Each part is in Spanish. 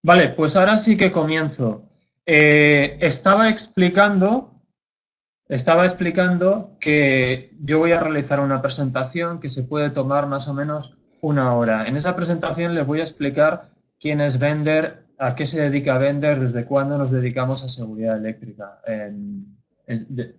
Vale, pues ahora sí que comienzo. Estaba explicando que yo voy a realizar una presentación que se puede tomar más o menos una hora. En esa presentación les voy a explicar quién es Bender, a qué se dedica Bender, desde cuándo nos dedicamos a seguridad eléctrica,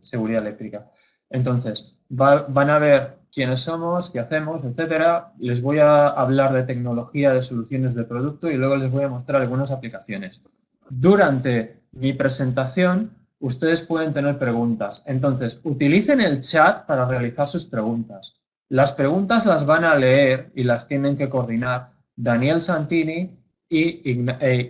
seguridad eléctrica. Entonces, van a ver quiénes somos, qué hacemos, etcétera. Les voy a hablar de tecnología, de soluciones de producto y luego les voy a mostrar algunas aplicaciones. Durante mi presentación, ustedes pueden tener preguntas. Entonces, utilicen el chat para realizar sus preguntas. Las preguntas las van a leer y las tienen que coordinar Daniel Santini y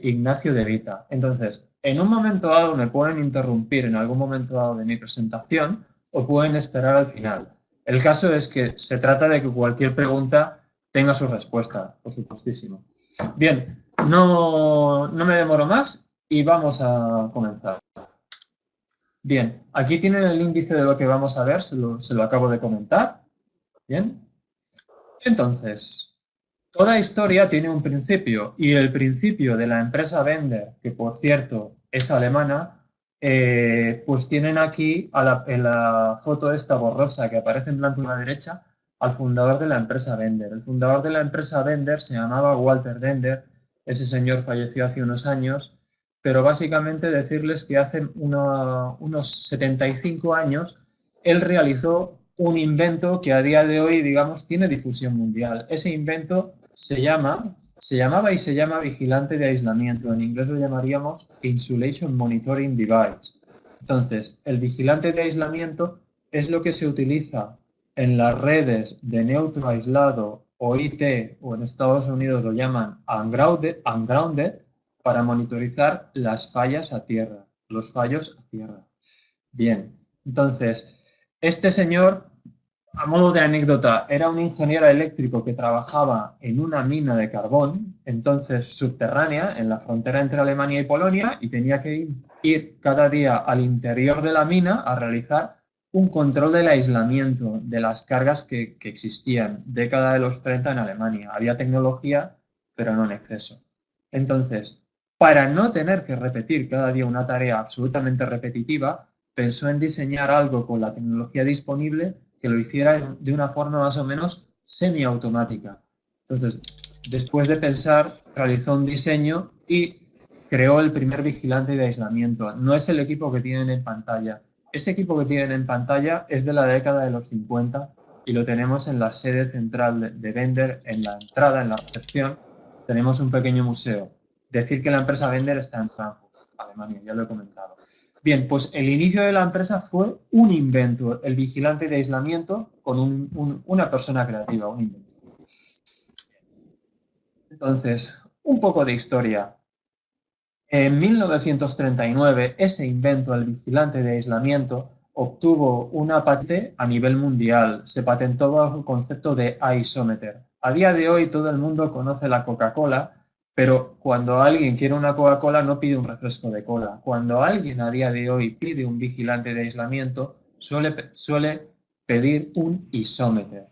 Ignacio De Vita. Entonces, en un momento dado me pueden interrumpir en algún momento dado de mi presentación o pueden esperar al final. El caso es que se trata de que cualquier pregunta tenga su respuesta, por supuestísimo. Bien, no me demoro más y vamos a comenzar. Bien, aquí tienen el índice de lo que vamos a ver, se lo acabo de comentar. Bien, entonces, toda historia tiene un principio y el principio de la empresa Bender, que por cierto es alemana, pues tienen aquí en la foto esta borrosa que aparece en blanco a la derecha al fundador de la empresa Bender. El fundador de la empresa Bender se llamaba Walter Bender, ese señor falleció hace unos años, pero básicamente decirles que hace unos 75 años él realizó un invento que a día de hoy, digamos, tiene difusión mundial. Ese invento se llamaba y se llama vigilante de aislamiento. En inglés lo llamaríamos Insulation Monitoring Device. Entonces, el vigilante de aislamiento es lo que se utiliza en las redes de neutro aislado o IT, o en Estados Unidos lo llaman ungrounded, para monitorizar las fallas a tierra, los fallos a tierra. Bien, entonces, este señor, a modo de anécdota, era un ingeniero eléctrico que trabajaba en una mina de carbón, entonces subterránea, en la frontera entre Alemania y Polonia, y tenía que ir cada día al interior de la mina a realizar un control del aislamiento de las cargas que existían, década de los 30 en Alemania. Había tecnología, pero no en exceso. Entonces, para no tener que repetir cada día una tarea absolutamente repetitiva, pensó en diseñar algo con la tecnología disponible que lo hiciera de una forma más o menos semiautomática. Entonces, después de pensar, realizó un diseño y creó el primer vigilante de aislamiento. No es el equipo que tienen en pantalla. Ese equipo que tienen en pantalla es de la década de los 50 y lo tenemos en la sede central de Bender, en la entrada, en la recepción. Tenemos un pequeño museo. Decir que la empresa Bender está en Frankfurt, Alemania, ya lo he comentado. Bien, pues el inicio de la empresa fue un invento, el vigilante de aislamiento con una persona creativa, un invento. Entonces, un poco de historia. En 1939, ese invento, el vigilante de aislamiento, obtuvo una patente a nivel mundial. Se patentó bajo el concepto de isometer. A día de hoy todo el mundo conoce la Coca-Cola, pero cuando alguien quiere una Coca-Cola no pide un refresco de cola. Cuando alguien a día de hoy pide un vigilante de aislamiento, suele pedir un isómeter.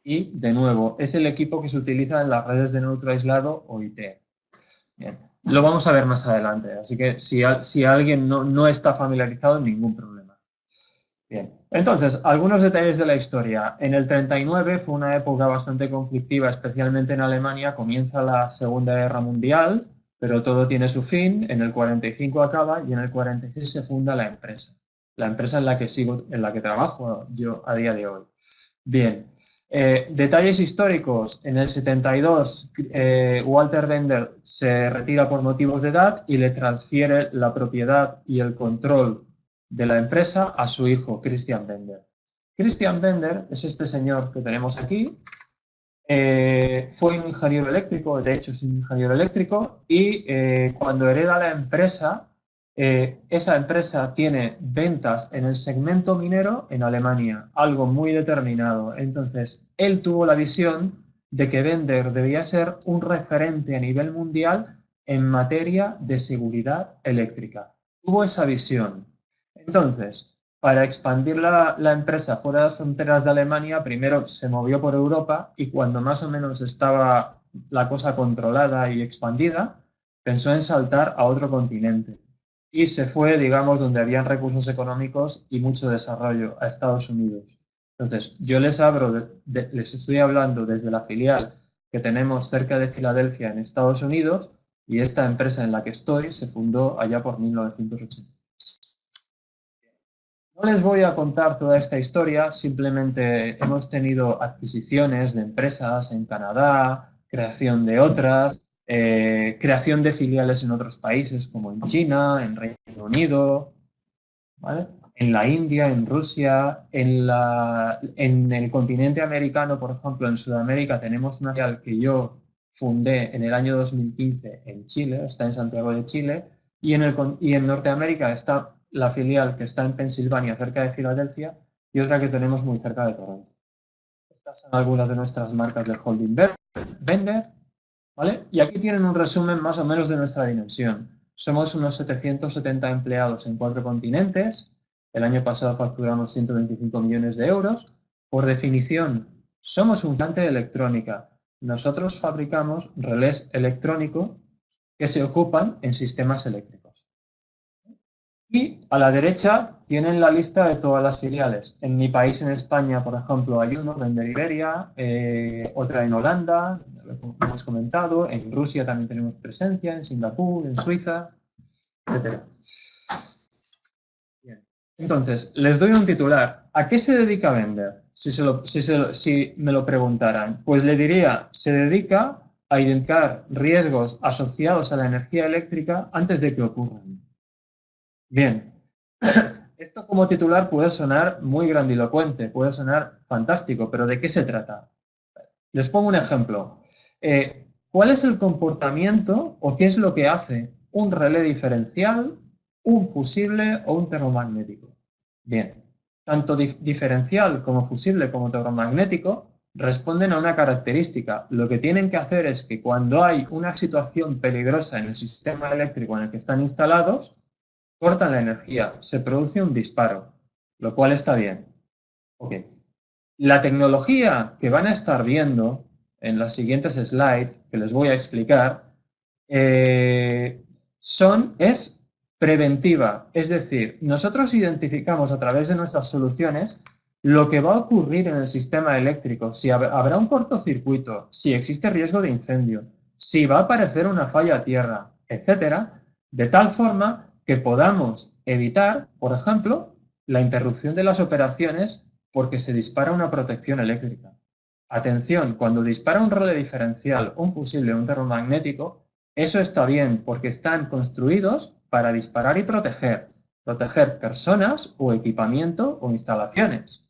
Y, de nuevo, es el equipo que se utiliza en las redes de neutro aislado o IT. Bien. Lo vamos a ver más adelante, así que si alguien no está familiarizado, ningún problema. Bien, entonces, algunos detalles de la historia. En el 39 fue una época bastante conflictiva, especialmente en Alemania. Comienza la Segunda Guerra Mundial, pero todo tiene su fin. En el 45 acaba y en el 46 se funda la empresa en la que trabajo yo a día de hoy. Bien, detalles históricos. En el 72, Walter Bender se retira por motivos de edad y le transfiere la propiedad y el control de la empresa a su hijo, Christian Bender. Christian Bender es este señor que tenemos aquí. Fue un ingeniero eléctrico, de hecho es un ingeniero eléctrico, y cuando hereda la empresa, esa empresa tiene ventas en el segmento minero en Alemania, algo muy determinado. Entonces, él tuvo la visión de que Bender debía ser un referente a nivel mundial en materia de seguridad eléctrica. Tuvo esa visión. Entonces, para expandir la empresa fuera de las fronteras de Alemania, primero se movió por Europa y cuando más o menos estaba la cosa controlada y expandida, pensó en saltar a otro continente y se fue, digamos, donde habían recursos económicos y mucho desarrollo, a Estados Unidos. Entonces, yo les estoy hablando desde la filial que tenemos cerca de Filadelfia, en Estados Unidos, y esta empresa en la que estoy se fundó allá por 1980. No les voy a contar toda esta historia, simplemente hemos tenido adquisiciones de empresas en Canadá, creación de otras, creación de filiales en otros países como en China, en Reino Unido, ¿vale? En la India, en Rusia, en el continente americano, por ejemplo, en Sudamérica tenemos una filial que yo fundé en el año 2015 en Chile, está en Santiago de Chile, y en Norteamérica está la filial que está en Pensilvania, cerca de Filadelfia, y otra que tenemos muy cerca de Toronto. Estas son algunas de nuestras marcas de holding Bender, ¿vale? Y aquí tienen un resumen más o menos de nuestra dimensión. Somos unos 770 empleados en 4 continentes. El año pasado facturamos 125 millones de euros. Por definición, somos un fabricante de electrónica. Nosotros fabricamos relés electrónicos que se ocupan en sistemas eléctricos. Y a la derecha tienen la lista de todas las filiales. En mi país, en España, por ejemplo, hay uno, Bender Iberia, otra en Holanda, como hemos comentado, en Rusia también tenemos presencia, en Singapur, en Suiza, etc. Bien. Entonces, les doy un titular. ¿A qué se dedica Bender? Si me lo preguntaran, pues le diría, se dedica a identificar riesgos asociados a la energía eléctrica antes de que ocurran. Bien, esto como titular puede sonar muy grandilocuente, puede sonar fantástico, pero ¿de qué se trata? Les pongo un ejemplo. ¿Cuál es el comportamiento o qué es lo que hace un relé diferencial, un fusible o un termomagnético? Bien, tanto diferencial como fusible como termomagnético responden a una característica. Lo que tienen que hacer es que cuando hay una situación peligrosa en el sistema eléctrico en el que están instalados, cortan la energía, se produce un disparo, lo cual está bien. Okay. La tecnología que van a estar viendo en las siguientes slides, que les voy a explicar, es preventiva. Es decir, nosotros identificamos a través de nuestras soluciones lo que va a ocurrir en el sistema eléctrico, si habrá un cortocircuito, si existe riesgo de incendio, si va a aparecer una falla a tierra, etcétera, de tal forma que podamos evitar, por ejemplo, la interrupción de las operaciones porque se dispara una protección eléctrica. Atención, cuando dispara un relé diferencial, un fusible o un termomagnético, eso está bien porque están construidos para disparar y proteger personas o equipamiento o instalaciones.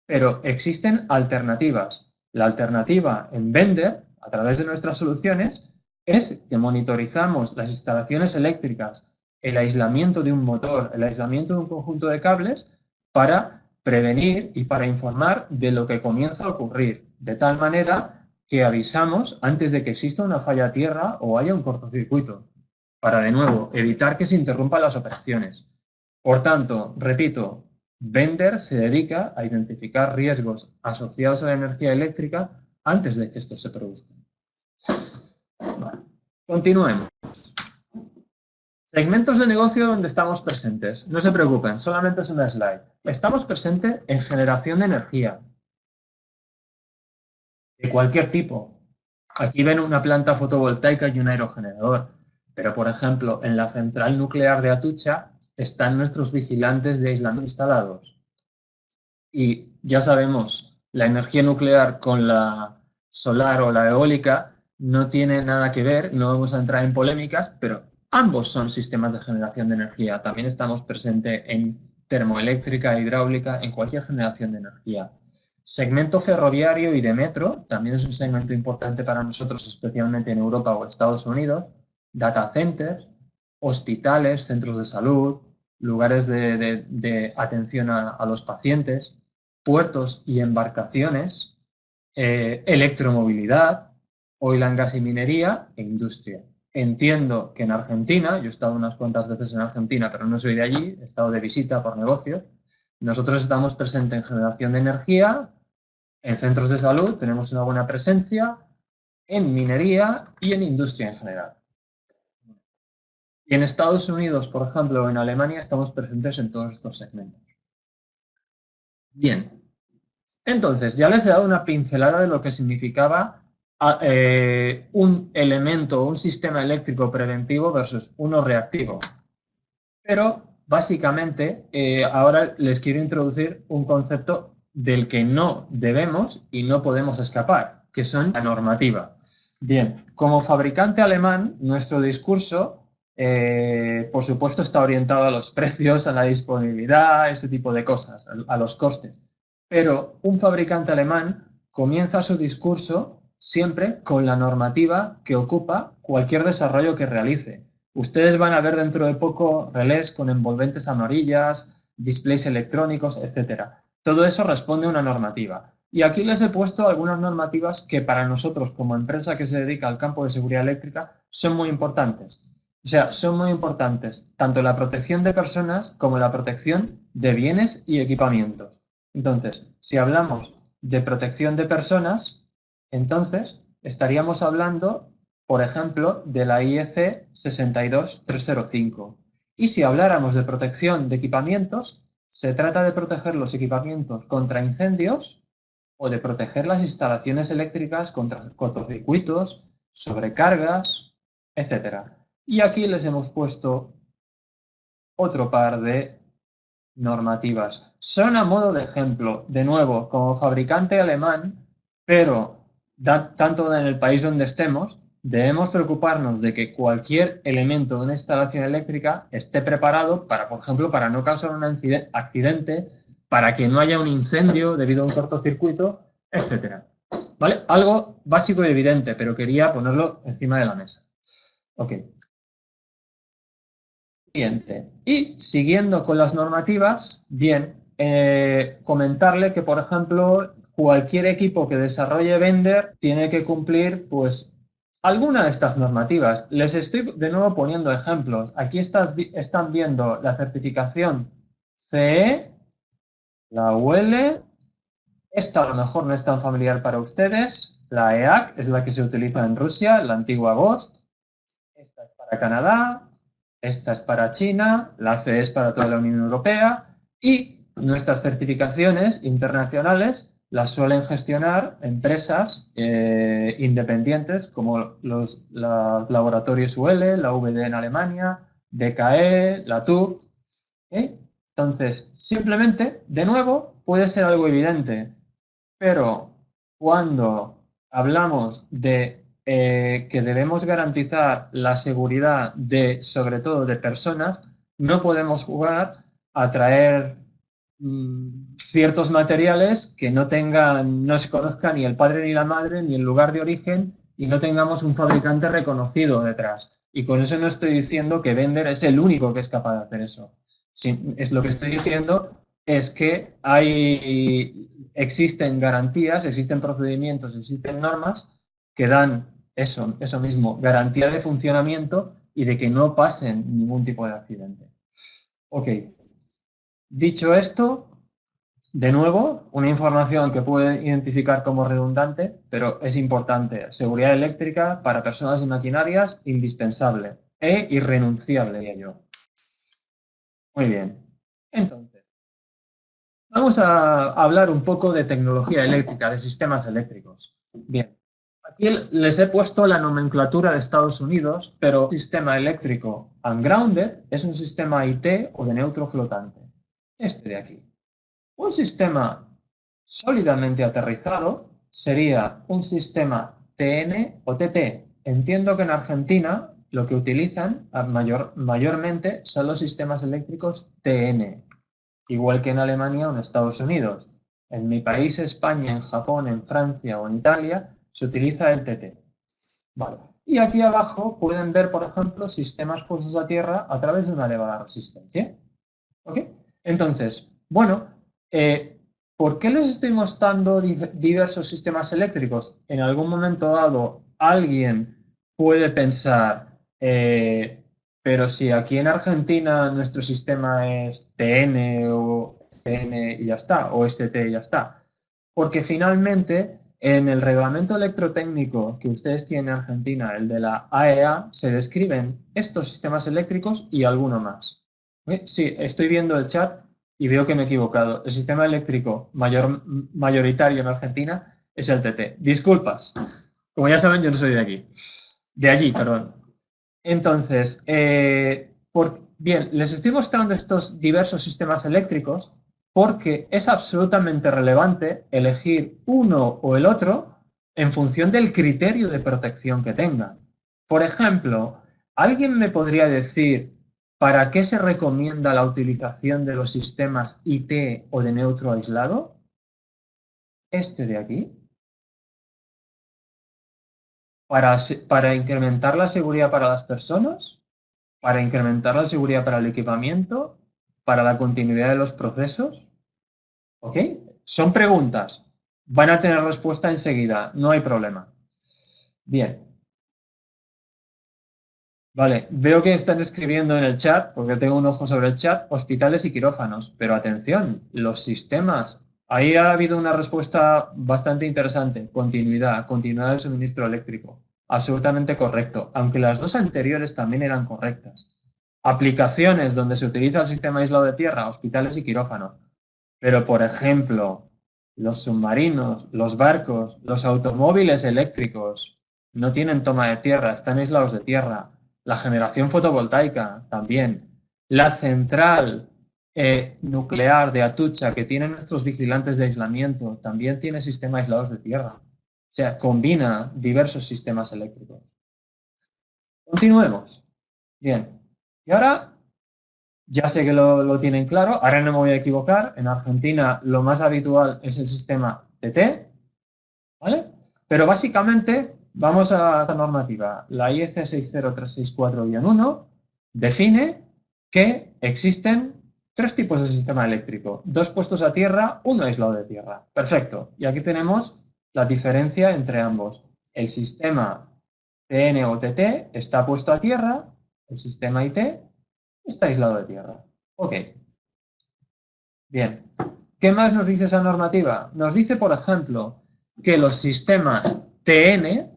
Pero existen alternativas. La alternativa en Bender, a través de nuestras soluciones, es que monitorizamos las instalaciones eléctricas, el aislamiento de un motor, el aislamiento de un conjunto de cables para prevenir y para informar de lo que comienza a ocurrir, de tal manera que avisamos antes de que exista una falla a tierra o haya un cortocircuito, para de nuevo evitar que se interrumpan las operaciones. Por tanto, repito, Bender se dedica a identificar riesgos asociados a la energía eléctrica antes de que estos se produzcan. Vale. Continuemos. Segmentos de negocio donde estamos presentes. No se preocupen, solamente es una slide. Estamos presentes en generación de energía. De cualquier tipo. Aquí ven una planta fotovoltaica y un aerogenerador. Pero, por ejemplo, en la central nuclear de Atucha están nuestros vigilantes de aislamiento instalados. Y ya sabemos, la energía nuclear con la solar o la eólica no tiene nada que ver, no vamos a entrar en polémicas, pero ambos son sistemas de generación de energía. También estamos presentes en termoeléctrica, hidráulica, en cualquier generación de energía. Segmento ferroviario y de metro también es un segmento importante para nosotros, especialmente en Europa o Estados Unidos. Data centers, hospitales, centros de salud, lugares de atención a los pacientes, puertos y embarcaciones, electromovilidad, oil and gas y minería e industria. Entiendo que en Argentina, yo he estado unas cuantas veces en Argentina, pero no soy de allí, he estado de visita por negocios. Nosotros estamos presentes en generación de energía, en centros de salud tenemos una buena presencia, en minería y en industria en general. Y en Estados Unidos, por ejemplo, o en Alemania, estamos presentes en todos estos segmentos. Bien, entonces ya les he dado una pincelada de lo que significaba un elemento o un sistema eléctrico preventivo versus uno reactivo. Pero, básicamente, ahora les quiero introducir un concepto del que no debemos y no podemos escapar, que son la normativa. Bien, como fabricante alemán, nuestro discurso, por supuesto, está orientado a los precios, a la disponibilidad, ese tipo de cosas, a los costes. Pero un fabricante alemán comienza su discurso siempre con la normativa que ocupa cualquier desarrollo que realice. Ustedes van a ver dentro de poco relés con envolventes amarillas, displays electrónicos, etc. Todo eso responde a una normativa. Y aquí les he puesto algunas normativas que para nosotros, como empresa que se dedica al campo de seguridad eléctrica, son muy importantes. O sea, son muy importantes tanto la protección de personas como la protección de bienes y equipamientos. Entonces, si hablamos de protección de personas, entonces estaríamos hablando, por ejemplo, de la IEC 62305. Y si habláramos de protección de equipamientos, se trata de proteger los equipamientos contra incendios o de proteger las instalaciones eléctricas contra cortocircuitos, sobrecargas, etc. Y aquí les hemos puesto otro par de normativas. Son a modo de ejemplo, de nuevo, como fabricante alemán, pero tanto en el país donde estemos, debemos preocuparnos de que cualquier elemento de una instalación eléctrica esté preparado para, por ejemplo, para no causar un accidente, para que no haya un incendio debido a un cortocircuito, etc. ¿Vale? Algo básico y evidente, pero quería ponerlo encima de la mesa. Ok. Siguiente. Y siguiendo con las normativas, bien, comentarle que, por ejemplo, cualquier equipo que desarrolle Vendor tiene que cumplir, pues, alguna de estas normativas. Les estoy de nuevo poniendo ejemplos. Aquí están viendo la certificación CE, la UL, esta a lo mejor no es tan familiar para ustedes, la EAC es la que se utiliza en Rusia, la antigua GOST, esta es para Canadá, esta es para China, la CE es para toda la Unión Europea y nuestras certificaciones internacionales las suelen gestionar empresas independientes como los laboratorios UL, la VD en Alemania, DKE, la TUC. Entonces, simplemente, de nuevo, puede ser algo evidente, pero cuando hablamos de que debemos garantizar la seguridad de, sobre todo, de personas, no podemos jugar a traer ciertos materiales que no se conozca ni el padre ni la madre, ni el lugar de origen, y no tengamos un fabricante reconocido detrás. Y con eso no estoy diciendo que Vendor es el único que es capaz de hacer eso. Es lo que estoy diciendo es que existen garantías, existen procedimientos, existen normas que dan eso mismo, garantía de funcionamiento y de que no pasen ningún tipo de accidente. Ok. Dicho esto, de nuevo, una información que puede identificar como redundante, pero es importante. Seguridad eléctrica para personas y maquinarias, indispensable e irrenunciable, diría yo. Muy bien. Entonces, vamos a hablar un poco de tecnología eléctrica, de sistemas eléctricos. Bien. Aquí les he puesto la nomenclatura de Estados Unidos, pero un sistema eléctrico ungrounded es un sistema IT o de neutro flotante. Este de aquí. Un sistema sólidamente aterrizado sería un sistema TN o TT. Entiendo que en Argentina lo que utilizan mayormente son los sistemas eléctricos TN, igual que en Alemania o en Estados Unidos. En mi país, España, en Japón, en Francia o en Italia, se utiliza el TT. Vale. Y aquí abajo pueden ver, por ejemplo, sistemas puestos a tierra a través de una elevada resistencia. ¿Ok? Entonces, bueno, ¿por qué les estoy mostrando diversos sistemas eléctricos? En algún momento dado, alguien puede pensar, pero si aquí en Argentina nuestro sistema es TN o TN y ya está, o es TT y ya está. Porque finalmente En el reglamento electrotécnico que ustedes tienen en Argentina, el de la AEA, se describen estos sistemas eléctricos y alguno más. Sí, estoy viendo el chat y veo que me he equivocado. El sistema eléctrico mayoritario en Argentina es el TT. Disculpas. Como ya saben, yo no soy de aquí. De allí, perdón. Entonces, bien, les estoy mostrando estos diversos sistemas eléctricos porque es absolutamente relevante elegir uno o el otro en función del criterio de protección que tengan. Por ejemplo, ¿alguien me podría decir para qué se recomienda la utilización de los sistemas IT o de neutro aislado? Este de aquí. ¿Para incrementar la seguridad para las personas? ¿Para incrementar la seguridad para el equipamiento? ¿Para la continuidad de los procesos? ¿Ok? Son preguntas. Van a tener respuesta enseguida, no hay problema. Bien. Vale, veo que están escribiendo en el chat, porque tengo un ojo sobre el chat, hospitales y quirófanos. Pero atención, los sistemas. Ahí ha habido una respuesta bastante interesante. Continuidad del suministro eléctrico. Absolutamente correcto, aunque las dos anteriores también eran correctas. Aplicaciones donde se utiliza el sistema aislado de tierra, hospitales y quirófanos. Pero, por ejemplo, los submarinos, los barcos, los automóviles eléctricos no tienen toma de tierra, están aislados de tierra. La generación fotovoltaica también. La central nuclear de Atucha que tienen nuestros vigilantes de aislamiento también tiene sistemas aislados de tierra. O sea, combina diversos sistemas eléctricos. Continuemos. Bien. Y ahora ya sé que lo tienen claro, ahora no me voy a equivocar. En Argentina lo más habitual es el sistema TT, ¿vale? Pero básicamente vamos a la normativa. La IEC 60364-1 define que existen tres tipos de sistema eléctrico. Dos puestos a tierra, uno aislado de tierra. Perfecto. Y aquí tenemos la diferencia entre ambos. El sistema TN o TT está puesto a tierra, el sistema IT está aislado de tierra. Ok. Bien. ¿Qué más nos dice esa normativa? Nos dice, por ejemplo, que los sistemas TN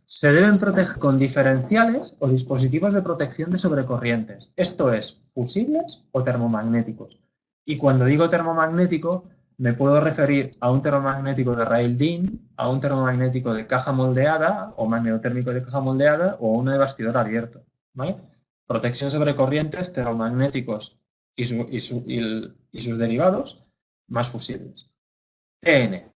se deben proteger con diferenciales o dispositivos de protección de sobrecorrientes. Esto es, fusibles o termomagnéticos. Y cuando digo termomagnético, me puedo referir a un termomagnético de rail DIN, a un termomagnético de caja moldeada o magnetotérmico de caja moldeada o uno de bastidor abierto. ¿Vale? Protección sobre corrientes, termomagnéticos y sus derivados, más fusibles. TN.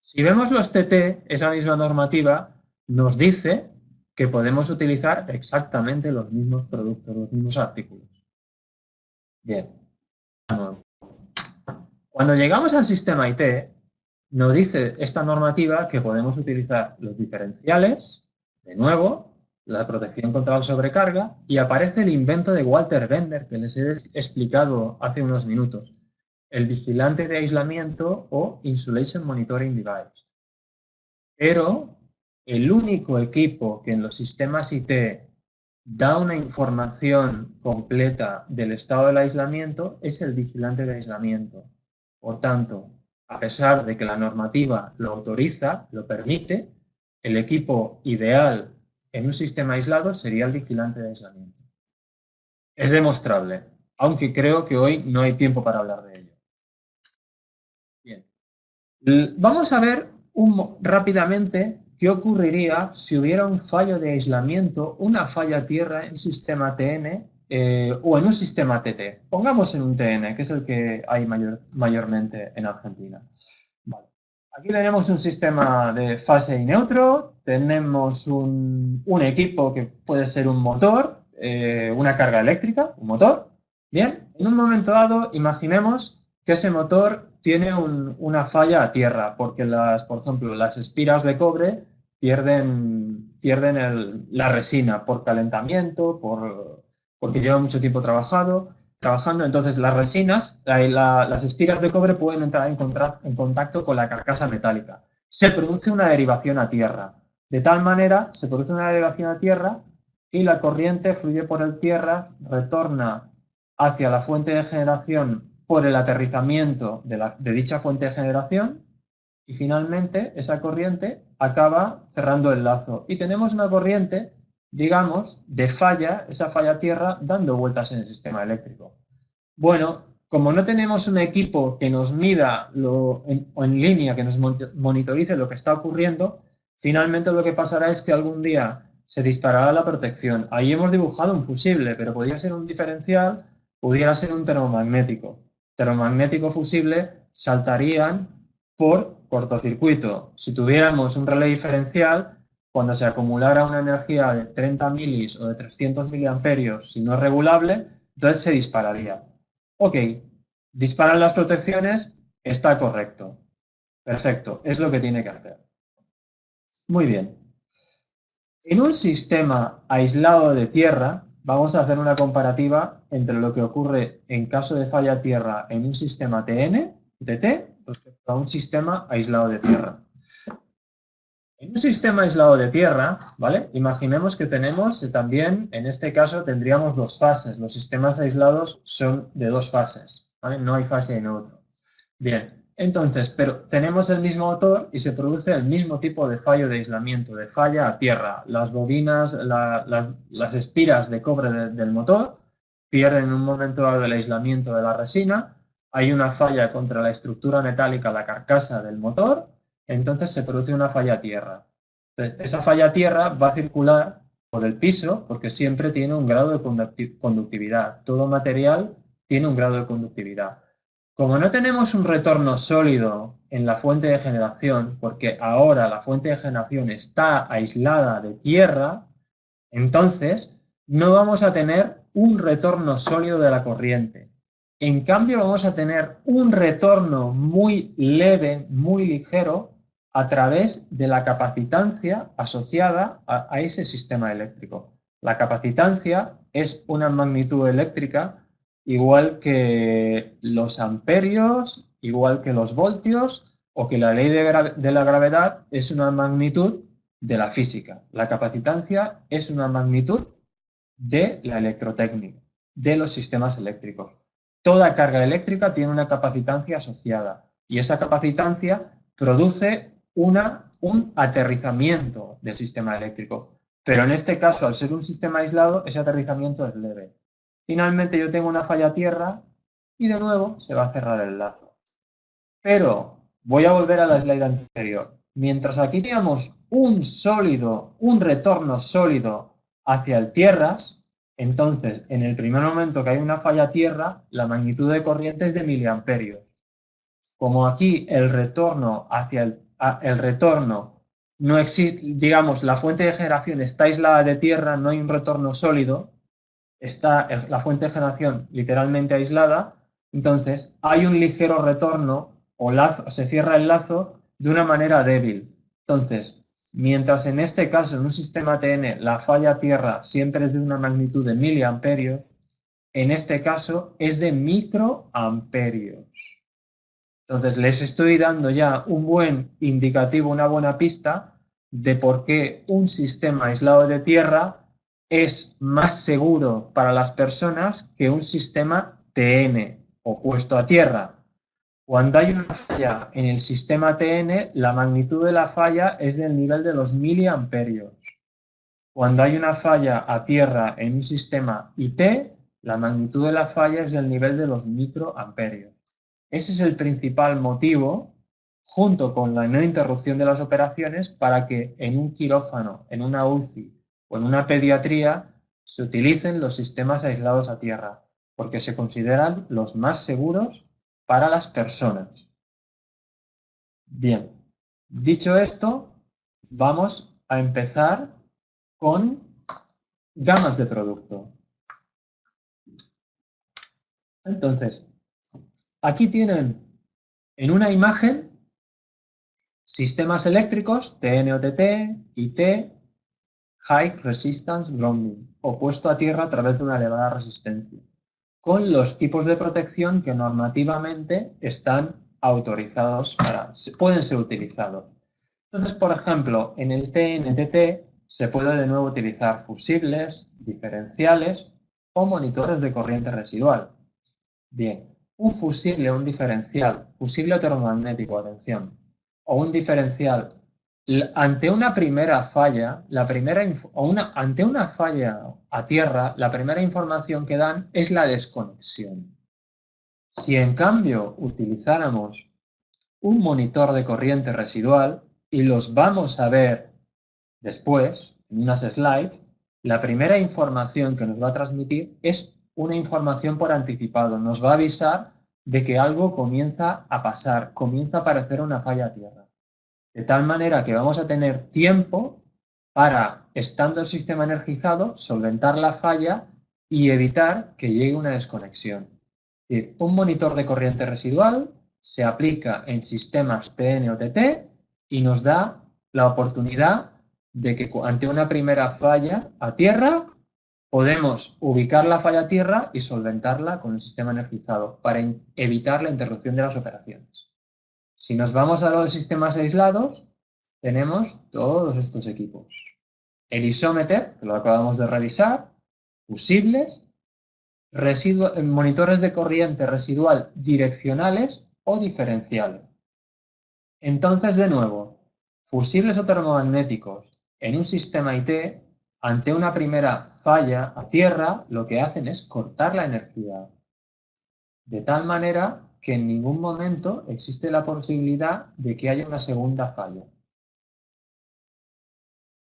Si vemos los TT, esa misma normativa nos dice que podemos utilizar exactamente los mismos productos, los mismos artículos. Bien. Cuando llegamos al sistema IT, nos dice esta normativa que podemos utilizar los diferenciales, de nuevo, la protección contra la sobrecarga, y aparece el invento de Walter Bender, que les he explicado hace unos minutos, el vigilante de aislamiento o Insulation Monitoring Device. Pero el único equipo que en los sistemas IT da una información completa del estado del aislamiento es el vigilante de aislamiento. Por tanto, a pesar de que la normativa lo autoriza, lo permite, el equipo ideal en un sistema aislado sería el vigilante de aislamiento. Es demostrable, aunque creo que hoy no hay tiempo para hablar de ello. Bien. Vamos a ver rápidamente qué ocurriría si hubiera un fallo de aislamiento, una falla tierra en sistema TN o en un sistema TT. Pongamos en un TN, que es el que hay mayormente en Argentina. Vale. Aquí tenemos un sistema de fase y neutro, tenemos un equipo que puede ser un motor, una carga eléctrica, un motor. Bien, en un momento dado, imaginemos que ese motor tiene una falla a tierra, porque por ejemplo, las espiras de cobre pierden la resina por calentamiento, porque lleva mucho tiempo trabajando. Entonces las resinas, las espiras de cobre pueden entrar en contacto con la carcasa metálica. Se produce una derivación a tierra. De tal manera, se produce una derivación a tierra y la corriente fluye por el tierra, retorna hacia la fuente de generación por el aterrizamiento de dicha fuente de generación y finalmente esa corriente acaba cerrando el lazo. Y tenemos una corriente, digamos, de falla, esa falla tierra, dando vueltas en el sistema eléctrico. Bueno, como no tenemos un equipo que nos mida o en línea, que nos monitorice lo que está ocurriendo, finalmente lo que pasará es que algún día se disparará la protección. Ahí hemos dibujado un fusible, pero podría ser un diferencial, pudiera ser un termomagnético. Termomagnético fusible saltarían por cortocircuito. Si tuviéramos un relé diferencial, cuando se acumulara una energía de 30 milis o de 300 miliamperios, si no es regulable, entonces se dispararía. Ok, disparan las protecciones, está correcto. Perfecto, es lo que tiene que hacer. Muy bien. En un sistema aislado de tierra, vamos a hacer una comparativa entre lo que ocurre en caso de falla tierra en un sistema TN, TT, respecto a un sistema aislado de tierra. En un sistema aislado de tierra, ¿vale? Imaginemos que tenemos también, en este caso, tendríamos dos fases. Los sistemas aislados son de dos fases, ¿vale? No hay fase de neutro. Bien, entonces, pero tenemos el mismo motor y se produce el mismo tipo de fallo de aislamiento, de falla a tierra. Las bobinas, las espiras de cobre del motor pierden en un momento dado el aislamiento de la resina, hay una falla contra la estructura metálica, la carcasa del motor, entonces se produce una falla a tierra. Entonces, esa falla a tierra va a circular por el piso porque siempre tiene un grado de conductividad. Todo material tiene un grado de conductividad. Como no tenemos un retorno sólido en la fuente de generación, porque ahora la fuente de generación está aislada de tierra, entonces no vamos a tener un retorno sólido de la corriente. En cambio, vamos a tener un retorno muy leve, muy ligero, a través de la capacitancia asociada a ese sistema eléctrico. La capacitancia es una magnitud eléctrica igual que los amperios, igual que los voltios o que la ley de la gravedad es una magnitud de la física. La capacitancia es una magnitud de la electrotécnica, de los sistemas eléctricos. Toda carga eléctrica tiene una capacitancia asociada y esa capacitancia produce un aterrizamiento del sistema eléctrico. Pero en este caso, al ser un sistema aislado, ese aterrizamiento es leve. Finalmente yo tengo una falla a tierra y de nuevo se va a cerrar el lazo. Pero voy a volver a la slide anterior. Mientras aquí teníamos un retorno sólido hacia el tierras, entonces en el primer momento que hay una falla a tierra, la magnitud de corriente es de miliamperios. Como aquí el retorno no existe, digamos, la fuente de generación está aislada de tierra, no hay un retorno sólido, está la fuente de generación literalmente aislada, entonces hay un ligero retorno o se cierra el lazo de una manera débil. Entonces, mientras en este caso, en un sistema TN, la falla a tierra siempre es de una magnitud de miliamperios, en este caso es de microamperios. Entonces, les estoy dando ya un buen indicativo, una buena pista de por qué un sistema aislado de tierra es más seguro para las personas que un sistema TN, opuesto a tierra. Cuando hay una falla en el sistema TN, la magnitud de la falla es del nivel de los miliamperios. Cuando hay una falla a tierra en un sistema IT, la magnitud de la falla es del nivel de los microamperios. Ese es el principal motivo, junto con la no interrupción de las operaciones, para que en un quirófano, en una UCI o en una pediatría se utilicen los sistemas aislados a tierra, porque se consideran los más seguros para las personas. Bien, dicho esto, vamos a empezar con gamas de producto. Entonces, aquí tienen en una imagen sistemas eléctricos, TN o TT, IT, High Resistance Grounding, opuesto a tierra a través de una elevada resistencia, con los tipos de protección que normativamente están autorizados pueden ser utilizados. Entonces, por ejemplo, en el TN-TT se puede de nuevo utilizar fusibles, diferenciales o monitores de corriente residual. Bien, un fusible o un diferencial, fusible o termomagnético, atención, o un diferencial, ante una primera falla, ante una falla a tierra, la primera información que dan es la desconexión. Si en cambio utilizáramos un monitor de corriente residual, y los vamos a ver después, en unas slides, la primera información que nos va a transmitir es una información por anticipado. Nos va a avisar de que algo comienza a pasar, comienza a aparecer una falla a tierra. De tal manera que vamos a tener tiempo para, estando el sistema energizado, solventar la falla y evitar que llegue una desconexión. Es decir, un monitor de corriente residual se aplica en sistemas TN o TT y nos da la oportunidad de que ante una primera falla a tierra podemos ubicar la falla a tierra y solventarla con el sistema energizado para evitar la interrupción de las operaciones. Si nos vamos a los sistemas aislados, tenemos todos estos equipos. El isómeter, que lo acabamos de revisar, fusibles, monitores de corriente residual direccionales o diferenciales. Entonces, de nuevo, fusibles o termomagnéticos en un sistema IT, ante una primera falla a tierra, lo que hacen es cortar la energía. De tal manera que en ningún momento existe la posibilidad de que haya una segunda falla.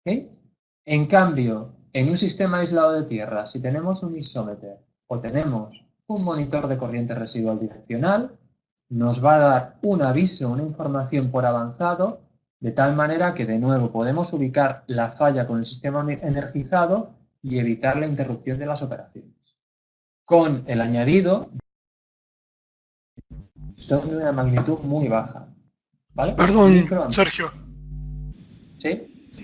¿Okay? En cambio, en un sistema aislado de tierra, si tenemos un isómeter o tenemos un monitor de corriente residual direccional, nos va a dar un aviso, una información por avanzado, de tal manera que de nuevo podemos ubicar la falla con el sistema energizado y evitar la interrupción de las operaciones. Con el añadido de una magnitud muy baja. ¿Vale? Perdón, Sergio. ¿Sí?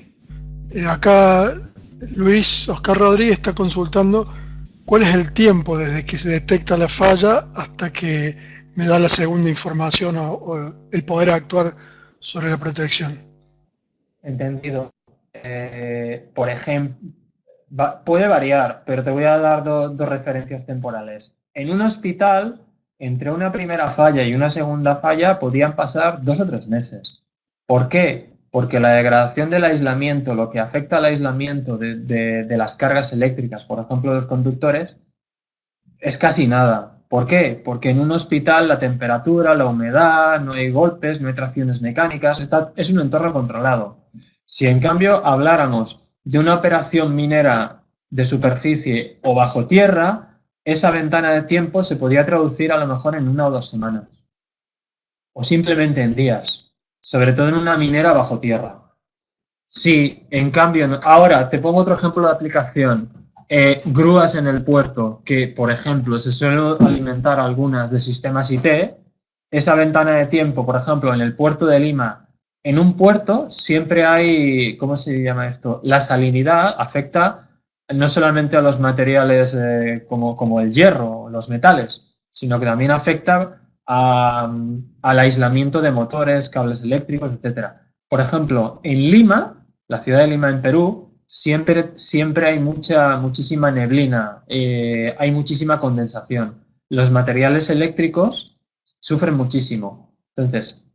Acá Luis Oscar Rodríguez está consultando cuál es el tiempo desde que se detecta la falla hasta que me da la segunda información o el poder actuar sobre la protección. Entendido. Por ejemplo, puede variar, pero te voy a dar dos referencias temporales. En un hospital, entre una primera falla y una segunda falla podían pasar 2 o 3 meses. ¿Por qué? Porque la degradación del aislamiento, lo que afecta al aislamiento de las cargas eléctricas, por ejemplo, de los conductores, es casi nada. ¿Por qué? Porque en un hospital la temperatura, la humedad, no hay golpes, no hay tracciones mecánicas, es un entorno controlado. Si en cambio habláramos de una operación minera de superficie o bajo tierra, esa ventana de tiempo se podría traducir a lo mejor en 1 o 2 semanas. O simplemente en días, sobre todo en una minera bajo tierra. Si, en cambio, ahora te pongo otro ejemplo de aplicación. Grúas en el puerto, que por ejemplo se suelen alimentar algunas de sistemas IT, esa ventana de tiempo, por ejemplo, en el puerto de Lima, en un puerto siempre hay, ¿cómo se llama esto? La salinidad afecta no solamente a los materiales como el hierro, los metales, sino que también afecta al aislamiento de motores, cables eléctricos, etc. Por ejemplo, en Lima, la ciudad de Lima en Perú, siempre hay muchísima neblina, hay muchísima condensación. Los materiales eléctricos sufren muchísimo. Entonces,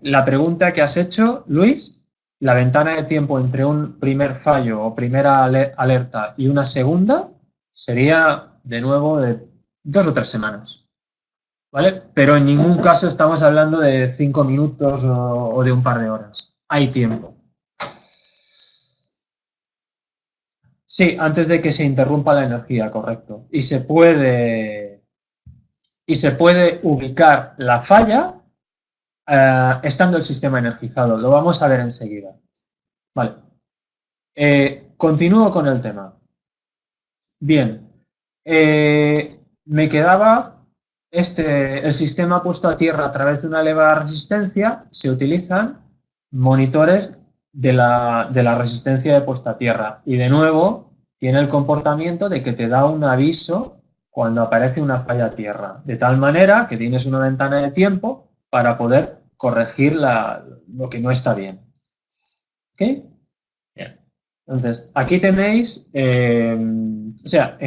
la pregunta que has hecho, Luis, la ventana de tiempo entre un primer fallo o primera alerta y una segunda sería, de nuevo, de 2 o 3 semanas. ¿Vale? Pero en ningún caso estamos hablando de 5 minutos o de un par de horas. Hay tiempo. Sí, antes de que se interrumpa la energía, correcto. Y se puede ubicar la falla estando el sistema energizado. Lo vamos a ver enseguida. Vale. Continúo con el tema. Bien. Me quedaba el sistema puesto a tierra a través de una elevada resistencia. Se utilizan monitores de la resistencia de puesta a tierra. Y de nuevo, tiene el comportamiento de que te da un aviso cuando aparece una falla a tierra. De tal manera que tienes una ventana de tiempo para poder corregir lo que no está bien. ¿Ok? Bien. Entonces, aquí tenéis, en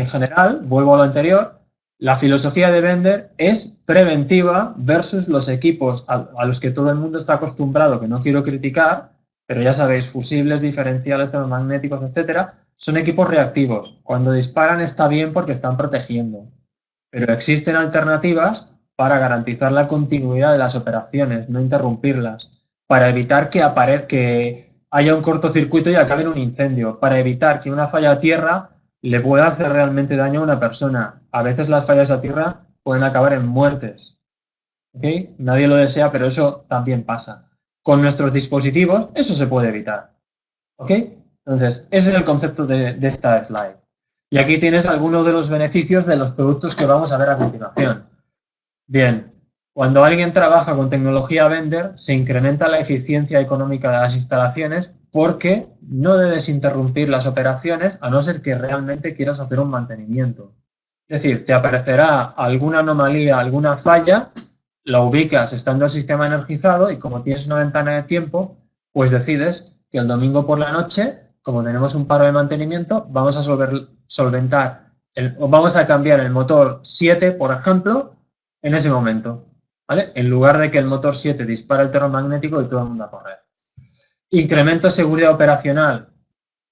general, vuelvo a lo anterior, La filosofía de Bender es preventiva versus los equipos a los que todo el mundo está acostumbrado, que no quiero criticar, pero ya sabéis, fusibles, diferenciales, termomagnéticos, etcétera, son equipos reactivos. Cuando disparan está bien porque están protegiendo, pero existen alternativas para garantizar la continuidad de las operaciones, no interrumpirlas, para evitar que haya un cortocircuito y acabe en un incendio, para evitar que una falla a tierra le puede hacer realmente daño a una persona. A veces las fallas a tierra pueden acabar en muertes. ¿Okay? Nadie lo desea, pero eso también pasa. Con nuestros dispositivos eso se puede evitar. ¿Ok? Entonces, ese es el concepto de esta slide. Y aquí tienes algunos de los beneficios de los productos que vamos a ver a continuación. Bien, cuando alguien trabaja con tecnología Bender, se incrementa la eficiencia económica de las instalaciones porque no debes interrumpir las operaciones a no ser que realmente quieras hacer un mantenimiento. Es decir, te aparecerá alguna anomalía, alguna falla, la ubicas estando el sistema energizado y como tienes una ventana de tiempo, pues decides que el domingo por la noche, como tenemos un paro de mantenimiento, vamos a vamos a cambiar el motor 7, por ejemplo, en ese momento, ¿vale? En lugar de que el motor 7 dispara el termomagnético y todo el mundo a correr. Incremento de seguridad operacional,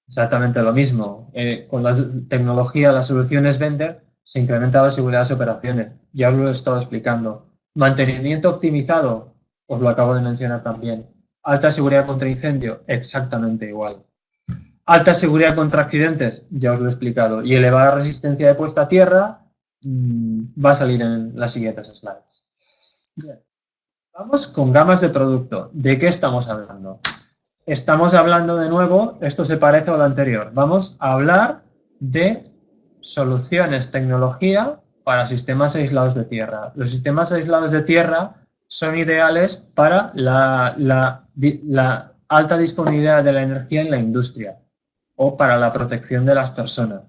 exactamente lo mismo. Con la tecnología, las soluciones Bender, se incrementa la seguridad de las operaciones. Ya os lo he estado explicando. Mantenimiento optimizado, os lo acabo de mencionar también. Alta seguridad contra incendio, exactamente igual. Alta seguridad contra accidentes, ya os lo he explicado. Y elevada resistencia de puesta a tierra, va a salir en las siguientes slides. Bien. Vamos con gamas de producto. ¿De qué estamos hablando? Estamos hablando de nuevo, esto se parece a lo anterior. Vamos a hablar de soluciones, tecnología para sistemas aislados de tierra. Los sistemas aislados de tierra son ideales para la alta disponibilidad de la energía en la industria o para la protección de las personas.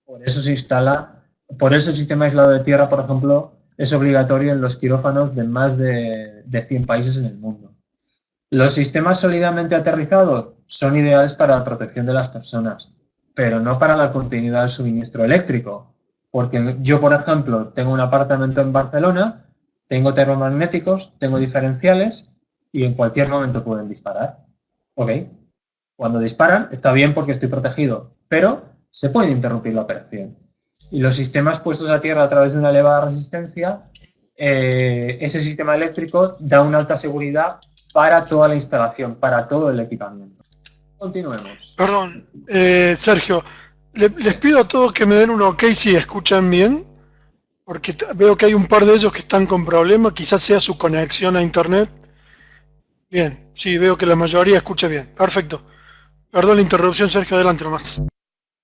Por eso el sistema aislado de tierra, por ejemplo, es obligatorio en los quirófanos de más de 100 países en el mundo. Los sistemas sólidamente aterrizados son ideales para la protección de las personas, pero no para la continuidad del suministro eléctrico. Porque yo, por ejemplo, tengo un apartamento en Barcelona, tengo termomagnéticos, tengo diferenciales y en cualquier momento pueden disparar. ¿Ok? Cuando disparan está bien porque estoy protegido, pero se puede interrumpir la operación. Y los sistemas puestos a tierra a través de una elevada resistencia, ese sistema eléctrico da una alta seguridad para toda la instalación, para todo el equipamiento. Continuemos. Perdón, Sergio, les pido a todos que me den un ok si escuchan bien, porque veo que hay un par de ellos que están con problemas, quizás sea su conexión a internet. Bien, sí, veo que la mayoría escucha bien. Perfecto. Perdón la interrupción, Sergio, adelante nomás.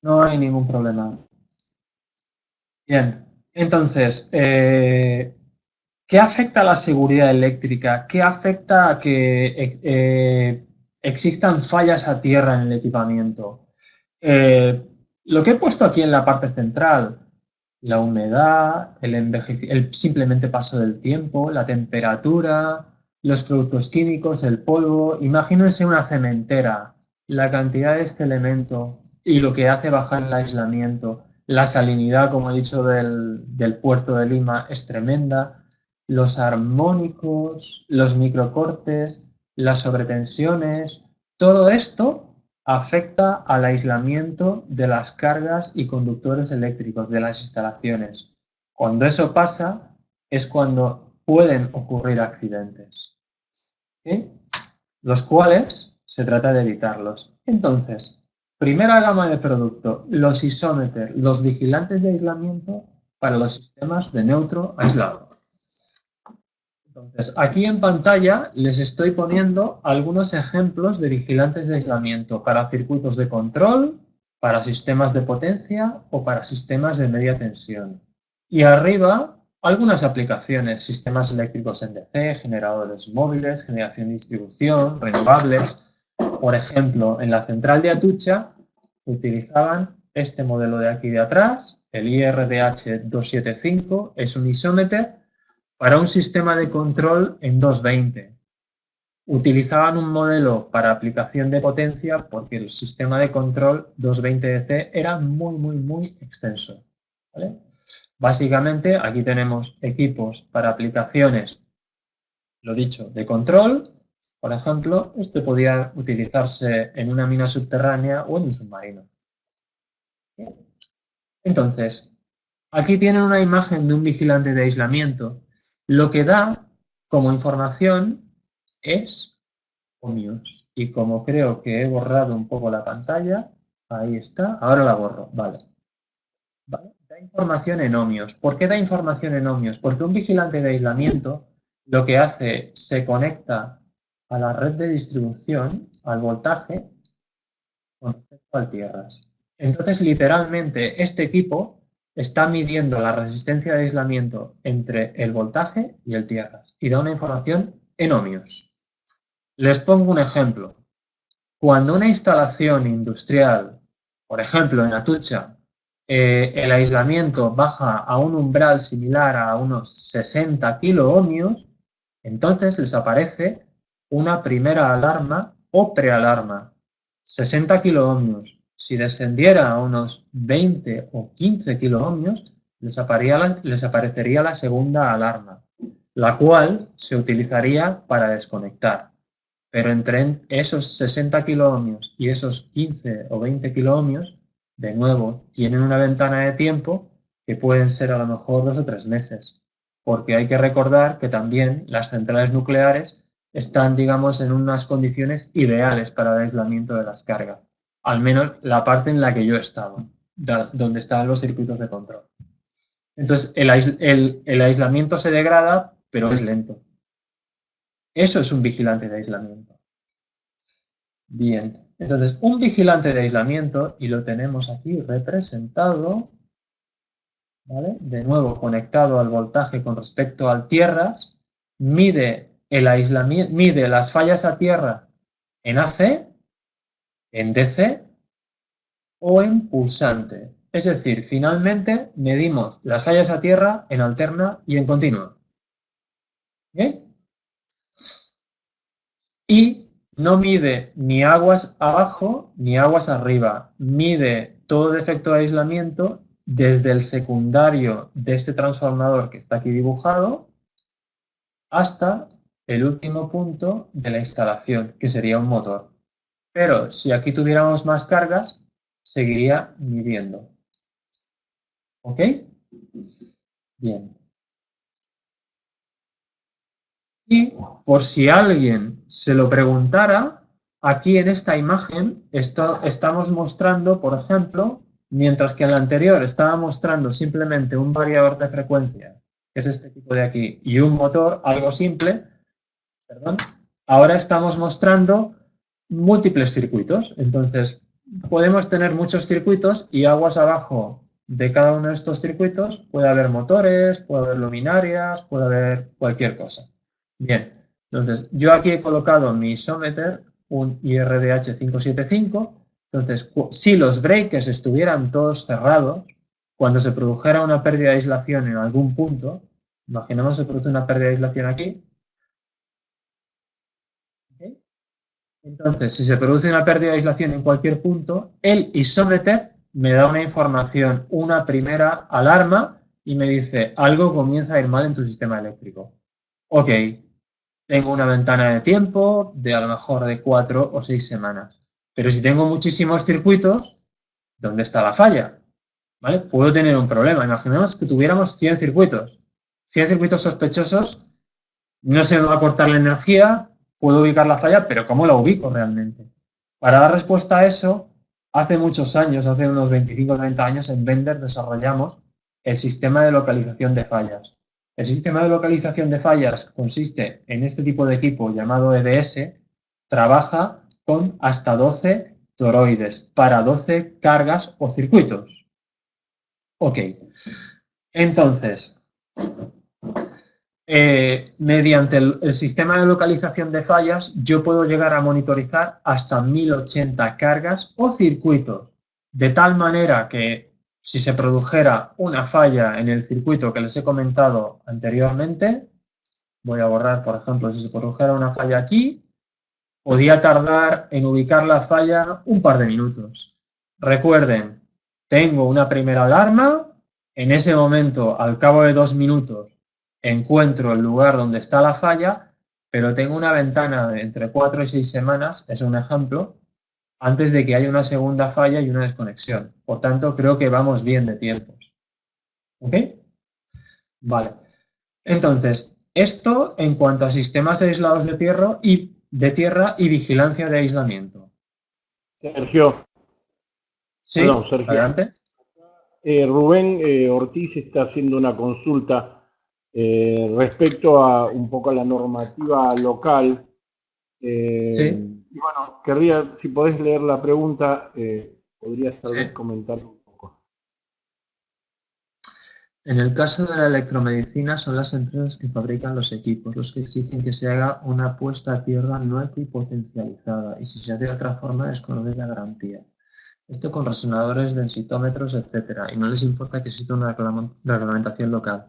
No hay ningún problema. Bien, entonces, ¿qué afecta a la seguridad eléctrica? ¿Qué afecta a que existan fallas a tierra en el equipamiento? Lo que he puesto aquí en la parte central, la humedad, el simplemente paso del tiempo, la temperatura, los productos químicos, el polvo. Imagínense una cementera, la cantidad de este elemento y lo que hace bajar el aislamiento. La salinidad, como he dicho, del puerto de Lima es tremenda. Los armónicos, los microcortes, las sobretensiones, todo esto afecta al aislamiento de las cargas y conductores eléctricos de las instalaciones. Cuando eso pasa es cuando pueden ocurrir accidentes, ¿sí? Los cuales se trata de evitarlos. Entonces, primera gama de producto, los isómeters, los vigilantes de aislamiento para los sistemas de neutro aislado. Entonces, aquí en pantalla les estoy poniendo algunos ejemplos de vigilantes de aislamiento para circuitos de control, para sistemas de potencia o para sistemas de media tensión. Y arriba, algunas aplicaciones, sistemas eléctricos en DC, generadores móviles, generación y distribución, renovables. Por ejemplo, en la central de Atucha utilizaban este modelo de aquí de atrás, el IRDH275, es un isómeter para un sistema de control en 220. Utilizaban un modelo para aplicación de potencia porque el sistema de control 220 DC era muy extenso, ¿vale? Básicamente, aquí tenemos equipos para aplicaciones, lo dicho, de control. Por ejemplo, este podría utilizarse en una mina subterránea o en un submarino. Entonces, aquí tienen una imagen de un vigilante de aislamiento. Lo que da como información es Ohmios. Y como creo que he borrado un poco la pantalla, ahí está, ahora la borro, vale. Da información en ohmios. ¿Por qué da información en ohmios? Porque un vigilante de aislamiento lo que hace, se conecta a la red de distribución, al voltaje, con respecto al tierras. Entonces, literalmente, este equipo está midiendo la resistencia de aislamiento entre el voltaje y el tierras y da una información en ohmios. Les pongo un ejemplo. Cuando una instalación industrial, por ejemplo en Atucha, el aislamiento baja a un umbral similar a unos 60 kiloohmios, entonces les aparece una primera alarma o prealarma. 60 kiloohmios. Si descendiera a unos 20 o 15 kiloohmios, les aparecería la segunda alarma, la cual se utilizaría para desconectar. Pero entre esos 60 kiloohmios y esos 15 o 20 kiloohmios, de nuevo, tienen una ventana de tiempo que pueden ser a lo mejor 2 o 3 meses. Porque hay que recordar que también las centrales nucleares están, digamos, en unas condiciones ideales para el aislamiento de las cargas. Al menos la parte en la que yo he estado, donde estaban los circuitos de control. Entonces, el aislamiento se degrada, pero es lento. Eso es un vigilante de aislamiento. Bien, entonces un vigilante de aislamiento, y lo tenemos aquí representado, ¿vale? De nuevo conectado al voltaje con respecto al tierras, mide el aislamiento, mide las fallas a tierra en AC, en DC o en pulsante. Es decir, finalmente medimos las fallas a tierra en alterna y en continua. ¿Bien? Y no mide ni aguas abajo ni aguas arriba. Mide todo defecto de aislamiento desde el secundario de este transformador que está aquí dibujado hasta el último punto de la instalación, que sería un motor. Pero si aquí tuviéramos más cargas, seguiría midiendo. ¿Ok? Bien. Y por si alguien se lo preguntara, aquí en esta imagen estamos mostrando, por ejemplo, mientras que en la anterior estaba mostrando simplemente un variador de frecuencia, que es este tipo de aquí, y un motor, algo simple, perdón, ahora estamos mostrando múltiples circuitos. Entonces, podemos tener muchos circuitos y aguas abajo de cada uno de estos circuitos puede haber motores, puede haber luminarias, puede haber cualquier cosa. Bien, entonces yo aquí he colocado mi isometer, un IRDH 575. Entonces, si los breakers estuvieran todos cerrados, cuando se produjera una pérdida de aislación en algún punto, imaginemos que se produce una pérdida de aislación aquí. ¿Okay? Entonces, si se produce una pérdida de aislación en cualquier punto, el isometer me da una información, una primera alarma, y me dice, algo comienza a ir mal en tu sistema eléctrico. Ok, tengo una ventana de tiempo de a lo mejor de 4 o 6 semanas. Pero si tengo muchísimos circuitos, ¿dónde está la falla? ¿Vale? Puedo tener un problema. Imaginemos que tuviéramos 100 circuitos. 100 circuitos sospechosos, no se me va a cortar la energía, puedo ubicar la falla, pero ¿cómo la ubico realmente? Para dar respuesta a eso, hace muchos años, hace unos 25 o 30 años, en Bender desarrollamos el sistema de localización de fallas. El sistema de localización de fallas consiste en este tipo de equipo llamado EDS, trabaja con hasta 12 toroides para 12 cargas o circuitos. Ok, entonces, mediante el sistema de localización de fallas, yo puedo llegar a monitorizar hasta 1080 cargas o circuitos, de tal manera que si se produjera una falla en el circuito que les he comentado anteriormente, voy a borrar, por ejemplo, si se produjera una falla aquí, podía tardar en ubicar la falla un par de minutos. Recuerden, tengo una primera alarma En ese momento, al cabo de 2 minutos, encuentro el lugar donde está la falla, pero tengo una ventana de entre 4 y 6 semanas, es un ejemplo, antes de que haya una segunda falla y una desconexión. Por tanto, creo que vamos bien de tiempos. ¿Ok? Vale. Entonces, esto en cuanto a sistemas aislados de tierra y vigilancia de aislamiento. Sergio. Sí, Perdón, Sergio. Adelante. Rubén Ortiz está haciendo una consulta respecto a un poco a la normativa local. Sí. Y bueno, querría, si podés leer la pregunta, podrías tal vez comentar un poco. En el caso de la electromedicina, son las empresas que fabrican los equipos los que exigen que se haga una puesta a tierra no equipotencializada y si se hace de otra forma desconoce la garantía. Esto con resonadores, densitómetros, etc. Y no les importa que exista una reglamentación local.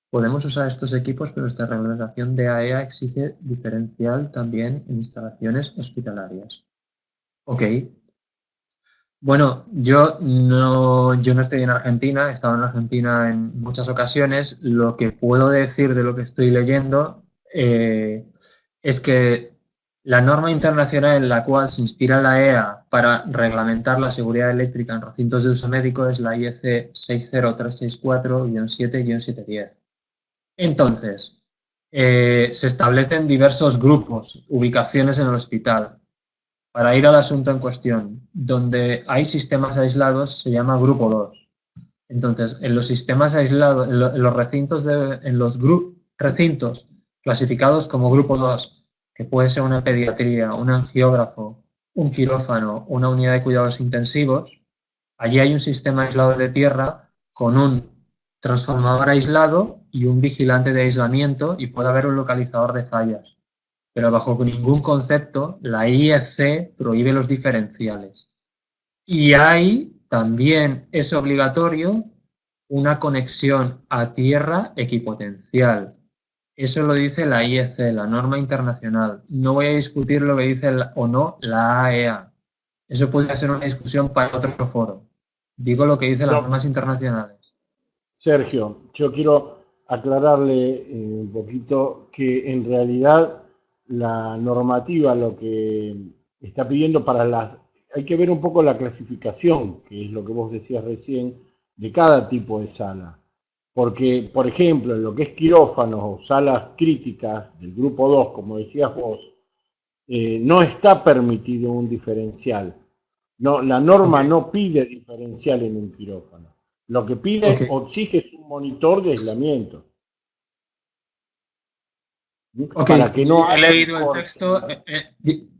Podemos usar estos equipos, pero nuestra reglamentación de AEA exige diferencial también en instalaciones hospitalarias. Ok. Bueno, yo no estoy en Argentina, he estado en Argentina en muchas ocasiones. Lo que puedo decir de lo que estoy leyendo es que la norma internacional en la cual se inspira la EA para reglamentar la seguridad eléctrica en recintos de uso médico es la IEC 60364-7-710. Entonces, se establecen diversos grupos, ubicaciones en el hospital. Para ir al asunto en cuestión, donde hay sistemas aislados se llama grupo 2. Entonces, en los sistemas aislados, en los recintos, recintos clasificados como grupo 2, que puede ser una pediatría, un angiógrafo, un quirófano, una unidad de cuidados intensivos, allí hay un sistema aislado de tierra con un transformador aislado y un vigilante de aislamiento y puede haber un localizador de fallas. Pero bajo ningún concepto la IEC prohíbe los diferenciales. Y hay también, es obligatorio, una conexión a tierra equipotencial. Eso lo dice la IEC, la norma internacional. No voy a discutir lo que dice o no la AEA. Eso podría ser una discusión para otro foro. Digo lo que dicen las normas internacionales. Sergio, yo quiero aclararle un poquito que en realidad la normativa lo que está pidiendo para las... Hay que ver un poco la clasificación, que es lo que vos decías recién, de cada tipo de sala. Porque, por ejemplo, en lo que es quirófanos o salas críticas del grupo 2, como decías vos, no está permitido un diferencial. No, la norma no pide diferencial en un quirófano. Lo que pide o exige es un monitor de aislamiento. Para que no he leído el texto.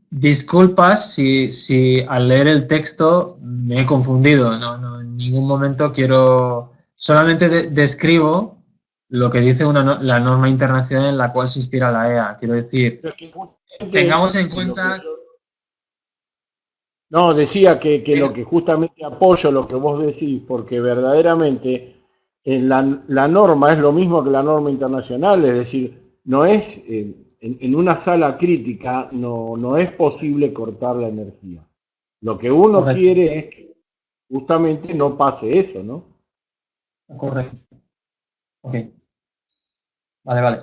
Disculpas si al leer el texto me he confundido. No, en ningún momento quiero... Solamente describo lo que dice la norma internacional en la cual se inspira la EA. Quiero decir, tengamos en cuenta... No, decía que lo que justamente apoyo lo que vos decís, porque verdaderamente la norma es lo mismo que la norma internacional, es decir, no es en una sala crítica no es posible cortar la energía. Lo que uno quiere es que justamente no pase eso, ¿no? Correcto. Ok. Vale.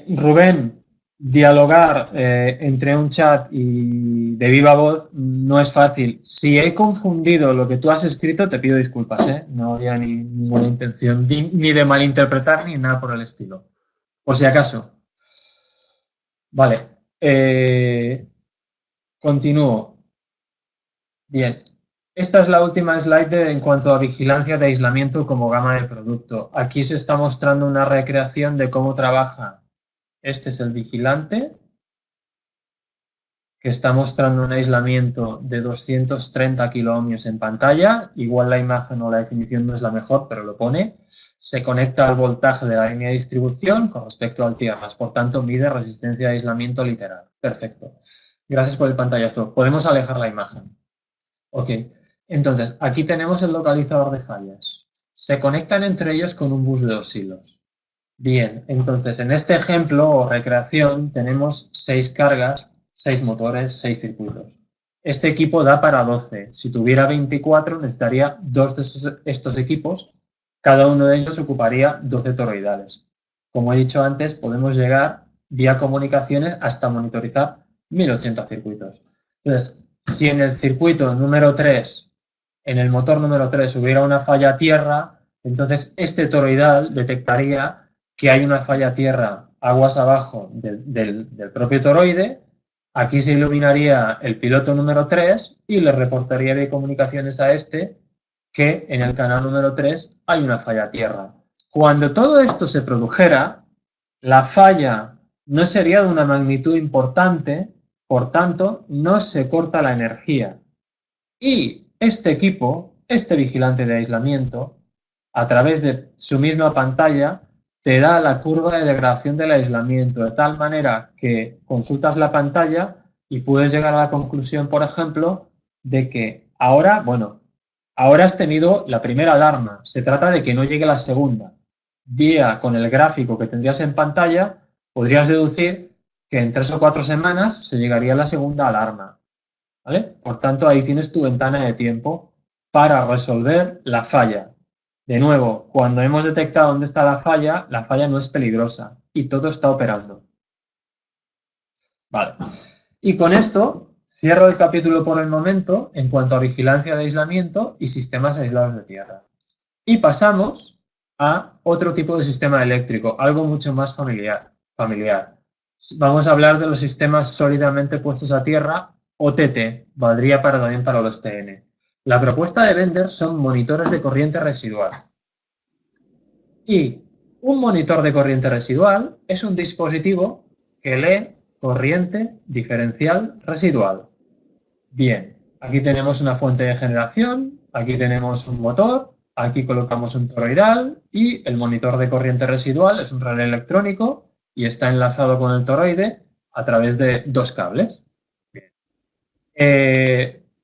Rubén, dialogar entre un chat y de viva voz no es fácil. Si he confundido lo que tú has escrito, te pido disculpas, ¿eh? No había ninguna intención ni de malinterpretar ni nada por el estilo. Por si acaso. Vale. Continúo. Bien. Esta es la última slide en cuanto a vigilancia de aislamiento como gama de producto. Aquí se está mostrando una recreación de cómo trabaja. Este es el vigilante, que está mostrando un aislamiento de 230 kiloohmios en pantalla. Igual la imagen o la definición no es la mejor, pero lo pone. Se conecta al voltaje de la línea de distribución con respecto al tierras. Por tanto, mide resistencia de aislamiento literal. Perfecto. Gracias por el pantallazo. Podemos alejar la imagen. Ok. Entonces, aquí tenemos el localizador de fallas. Se conectan entre ellos con un bus de 2 hilos. Bien, entonces en este ejemplo o recreación tenemos 6 cargas, 6 motores, 6 circuitos. Este equipo da para 12. Si tuviera 24 necesitaría 2 de estos equipos Cada uno de ellos ocuparía 12 toroidales. Como he dicho antes, podemos llegar vía comunicaciones hasta monitorizar 1080 circuitos. Entonces, si en el circuito número 3, en el motor número 3, hubiera una falla tierra, entonces este toroidal detectaría que hay una falla tierra aguas abajo del propio toroide. Aquí se iluminaría el piloto número 3 y le reportaría de comunicaciones a este que en el canal número 3 hay una falla tierra. Cuando todo esto se produjera, la falla no sería de una magnitud importante, por tanto, no se corta la energía. Y este equipo, este vigilante de aislamiento, a través de su misma pantalla, te da la curva de degradación del aislamiento, de tal manera que consultas la pantalla y puedes llegar a la conclusión, por ejemplo, de que ahora has tenido la primera alarma, se trata de que no llegue la segunda. Vía con el gráfico que tendrías en pantalla, podrías deducir que en 3 o 4 semanas se llegaría a la segunda alarma. ¿Vale? Por tanto, ahí tienes tu ventana de tiempo para resolver la falla. De nuevo, cuando hemos detectado dónde está la falla no es peligrosa y todo está operando. Vale. Y con esto cierro el capítulo por el momento en cuanto a vigilancia de aislamiento y sistemas aislados de tierra. Y pasamos a otro tipo de sistema eléctrico, algo mucho más familiar. Vamos a hablar de los sistemas sólidamente puestos a tierra, OTT, valdría también para los TN. La propuesta de Bender son monitores de corriente residual. Y un monitor de corriente residual es un dispositivo que lee corriente diferencial residual. Bien, aquí tenemos una fuente de generación, aquí tenemos un motor, aquí colocamos un toroidal y el monitor de corriente residual es un relé electrónico y está enlazado con el toroide a través de 2 cables.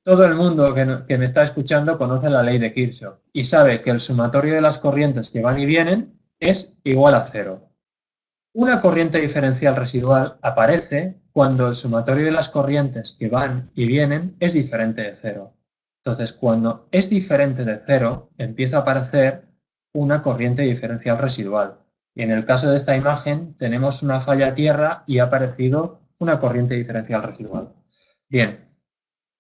Todo el mundo que me está escuchando conoce la ley de Kirchhoff y sabe que el sumatorio de las corrientes que van y vienen es igual a 0. Una corriente diferencial residual aparece cuando el sumatorio de las corrientes que van y vienen es diferente de 0. Entonces, cuando es diferente de 0, empieza a aparecer una corriente diferencial residual. Y en el caso de esta imagen, tenemos una falla tierra y ha aparecido una corriente diferencial residual. Bien.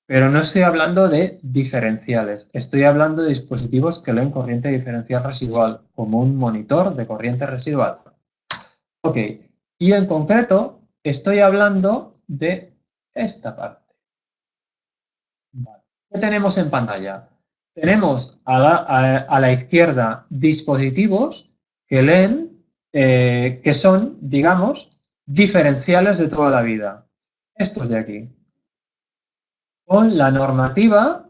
Pero no estoy hablando de diferenciales, estoy hablando de dispositivos que leen corriente diferencial residual, como un monitor de corriente residual. Ok, y en concreto estoy hablando de esta parte. Vale. ¿Qué tenemos en pantalla? Tenemos a la izquierda dispositivos que leen, que son, digamos, diferenciales de toda la vida. Estos de aquí. Con la normativa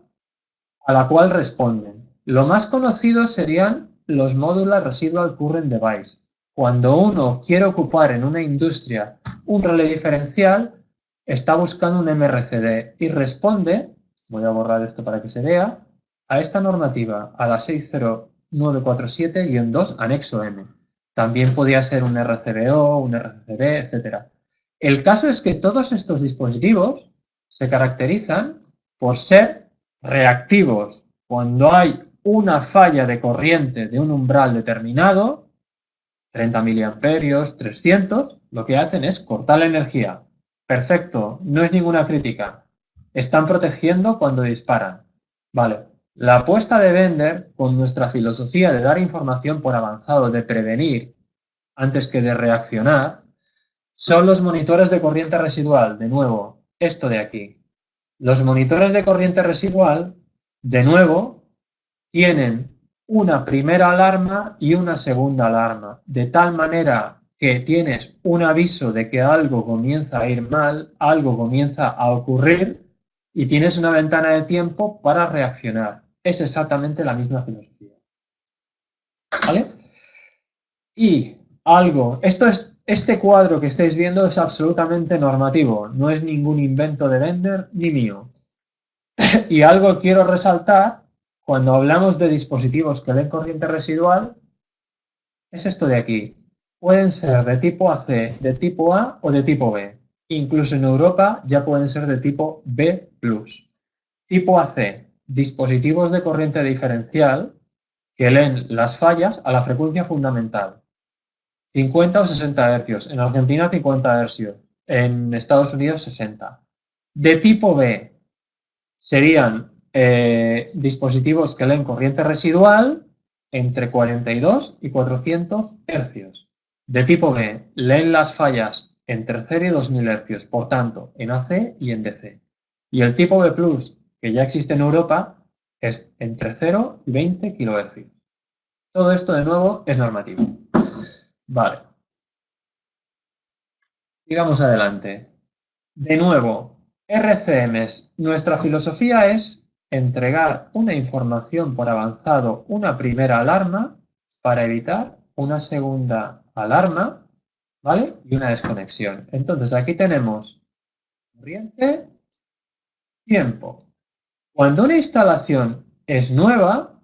a la cual responden. Lo más conocido serían los Modular Residual Current Device. Cuando uno quiere ocupar en una industria un relé diferencial, está buscando un MRCD y responde, voy a borrar esto para que se vea, a esta normativa, a la 60947-2, anexo M. También podría ser un RCBO, un RCB, etc. El caso es que todos estos dispositivos se caracterizan por ser reactivos. Cuando hay una falla de corriente de un umbral determinado, 30 miliamperios, 300, lo que hacen es cortar la energía. Perfecto, no es ninguna crítica. Están protegiendo cuando disparan. Vale, la apuesta de Bender, con nuestra filosofía de dar información por avanzado, de prevenir antes que de reaccionar, son los monitores de corriente residual. De nuevo, esto de aquí. Los monitores de corriente residual, de nuevo, tienen una primera alarma y una segunda alarma, de tal manera que tienes un aviso de que algo comienza a ir mal, algo comienza a ocurrir y tienes una ventana de tiempo para reaccionar. Es exactamente la misma filosofía. ¿Vale? Y este cuadro que estáis viendo es absolutamente normativo, no es ningún invento de Bender ni mío. Y algo quiero resaltar, cuando hablamos de dispositivos que leen corriente residual, es esto de aquí. Pueden ser de tipo AC, de tipo A o de tipo B. Incluso en Europa ya pueden ser de tipo B+. Tipo AC, dispositivos de corriente diferencial que leen las fallas a la frecuencia fundamental. 50 o 60 hercios. En Argentina 50 hercios. En Estados Unidos 60. De tipo B serían dispositivos que leen corriente residual entre 42 y 400 hercios. De tipo B leen las fallas entre 0 y 2000 hercios, por tanto, en AC y en DC. Y el tipo B+, que ya existe en Europa, es entre 0 y 20 kHz. Todo esto, de nuevo, es normativo. Vale. Sigamos adelante. De nuevo, RCMs. Nuestra filosofía es entregar una información por avanzado, una primera alarma, para evitar una segunda alarma, ¿vale? Y una desconexión. Entonces, aquí tenemos corriente, tiempo. Cuando una instalación es nueva,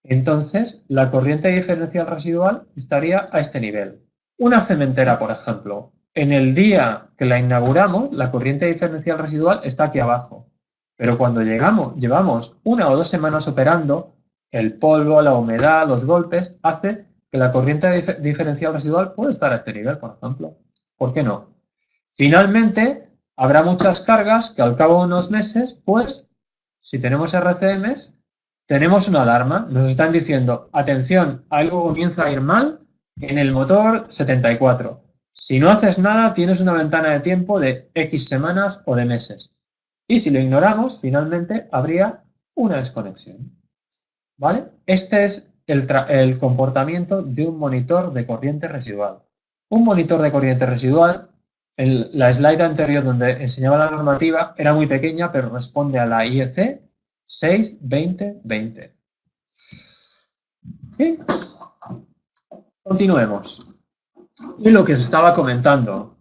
entonces la corriente diferencial residual estaría a este nivel. Una cementera, por ejemplo, en el día que la inauguramos, la corriente diferencial residual está aquí abajo. Pero cuando llevamos 1 o 2 semanas operando, el polvo, la humedad, los golpes, hace que la corriente diferencial residual puede estar a este nivel, por ejemplo. ¿Por qué no? Finalmente, habrá muchas cargas que al cabo de unos meses, pues, si tenemos RCMs, tenemos una alarma. Nos están diciendo, atención, algo comienza a ir mal en el motor 74. Si no haces nada, tienes una ventana de tiempo de X semanas o de meses. Y si lo ignoramos, finalmente habría una desconexión. ¿Vale? Este es el comportamiento de un monitor de corriente residual. Un monitor de corriente residual, la slide anterior donde enseñaba la normativa era muy pequeña, pero responde a la IEC 6.20.20. ¿Sí? Continuemos. Y lo que os estaba comentando,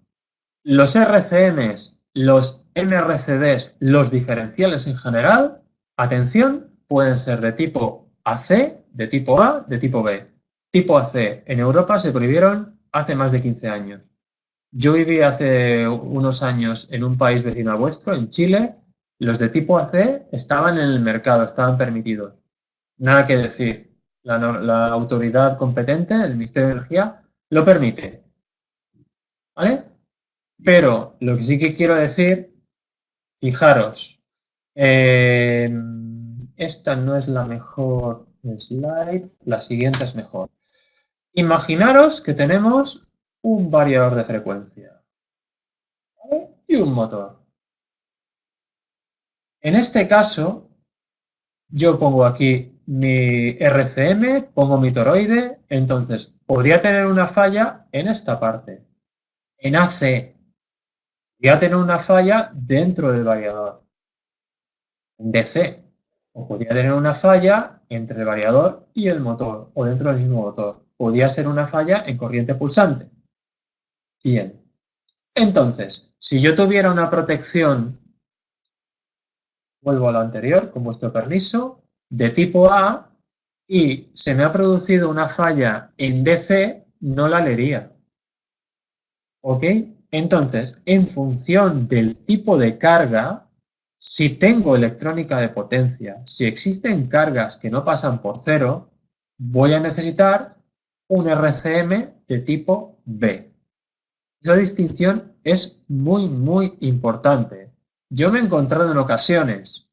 los RCMs, los MRCDs, los diferenciales en general, atención, pueden ser de tipo AC, de tipo A, de tipo B. Tipo AC en Europa se prohibieron hace más de 15 años. Yo viví hace unos años en un país vecino a vuestro, en Chile. Los de tipo AC estaban en el mercado, estaban permitidos. Nada que decir. La autoridad competente, el Ministerio de Energía, lo permite. ¿Vale? Pero lo que sí que quiero decir, fijaros, esta no es la mejor slide, la siguiente es mejor. Imaginaros que tenemos un variador de frecuencia, ¿vale? Y un motor. En este caso, yo pongo aquí mi RCM, pongo mi toroide, entonces podría tener una falla en esta parte. En AC, podría tener una falla dentro del variador. En DC, o podría tener una falla entre el variador y el motor, o dentro del mismo motor. Podría ser una falla en corriente pulsante. Bien. Entonces, si yo tuviera una protección, vuelvo a lo anterior, con vuestro permiso, de tipo A, y se me ha producido una falla en DC, no la leería. ¿Ok? Entonces, en función del tipo de carga, si tengo electrónica de potencia, si existen cargas que no pasan por 0, voy a necesitar un RCM de tipo B. Esa distinción es muy, muy importante. Yo me he encontrado en ocasiones,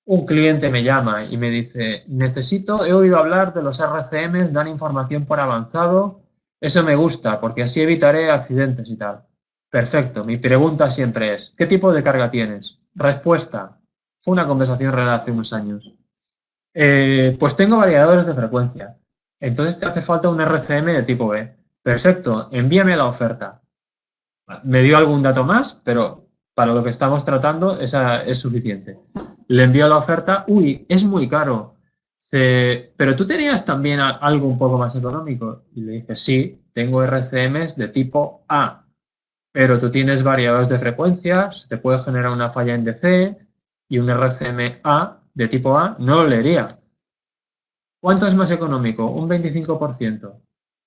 un cliente me llama y me dice, he oído hablar de los RCMs, dan información por avanzado, eso me gusta porque así evitaré accidentes y tal. Perfecto, mi pregunta siempre es, ¿qué tipo de carga tienes? Respuesta, fue una conversación real hace unos años. Pues tengo variadores de frecuencia, entonces te hace falta un RCM de tipo B. Perfecto, envíame la oferta. Me dio algún dato más, pero para lo que estamos tratando esa es suficiente. Le envío la oferta, uy, es muy caro, pero tú tenías también algo un poco más económico. Y le dije, sí, tengo RCMs de tipo A, pero tú tienes variadores de frecuencia, se te puede generar una falla en DC y un RCM A de tipo A no lo leería. ¿Cuánto es más económico? Un 25%.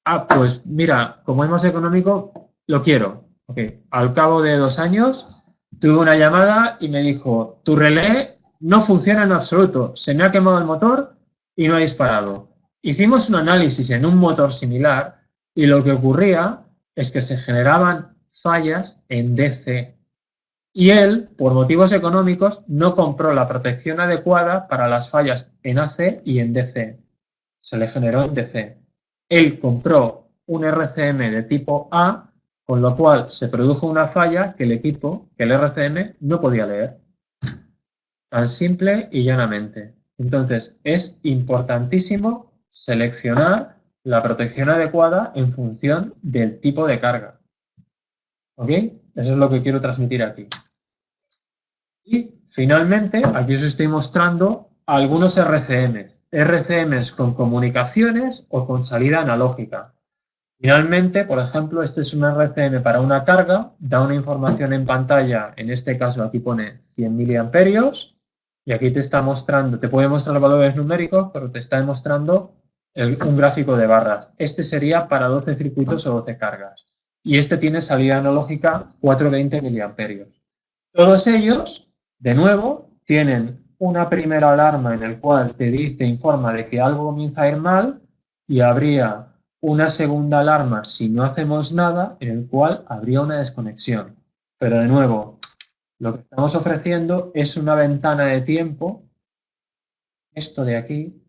Ah, pues mira, como es más económico, lo quiero. Okay. Al cabo de 2 años tuve una llamada y me dijo, tu relé no funciona en absoluto, se me ha quemado el motor y no ha disparado. Hicimos un análisis en un motor similar y lo que ocurría es que se generaban fallas en DC. Y él, por motivos económicos, no compró la protección adecuada para las fallas en AC y en DC. Se le generó en DC. Él compró un RCM de tipo A, con lo cual se produjo una falla que el equipo, que el RCM, no podía leer. Tan simple y llanamente. Entonces, es importantísimo seleccionar la protección adecuada en función del tipo de carga. ¿Ok? Eso es lo que quiero transmitir aquí. Y finalmente, aquí os estoy mostrando algunos RCMs. RCMs con comunicaciones o con salida analógica. Finalmente, por ejemplo, este es un RCM para una carga, da una información en pantalla, en este caso aquí pone 100 miliamperios, y aquí te está mostrando, te puede mostrar valores numéricos, pero te está mostrando un gráfico de barras. Este sería para 12 circuitos o 12 cargas. Y este tiene salida analógica 420 miliamperios. Todos ellos, de nuevo, tienen una primera alarma en el cual te informa de que algo comienza a ir mal y habría una segunda alarma si no hacemos nada en el cual habría una desconexión. Pero de nuevo, lo que estamos ofreciendo es una ventana de tiempo, esto de aquí,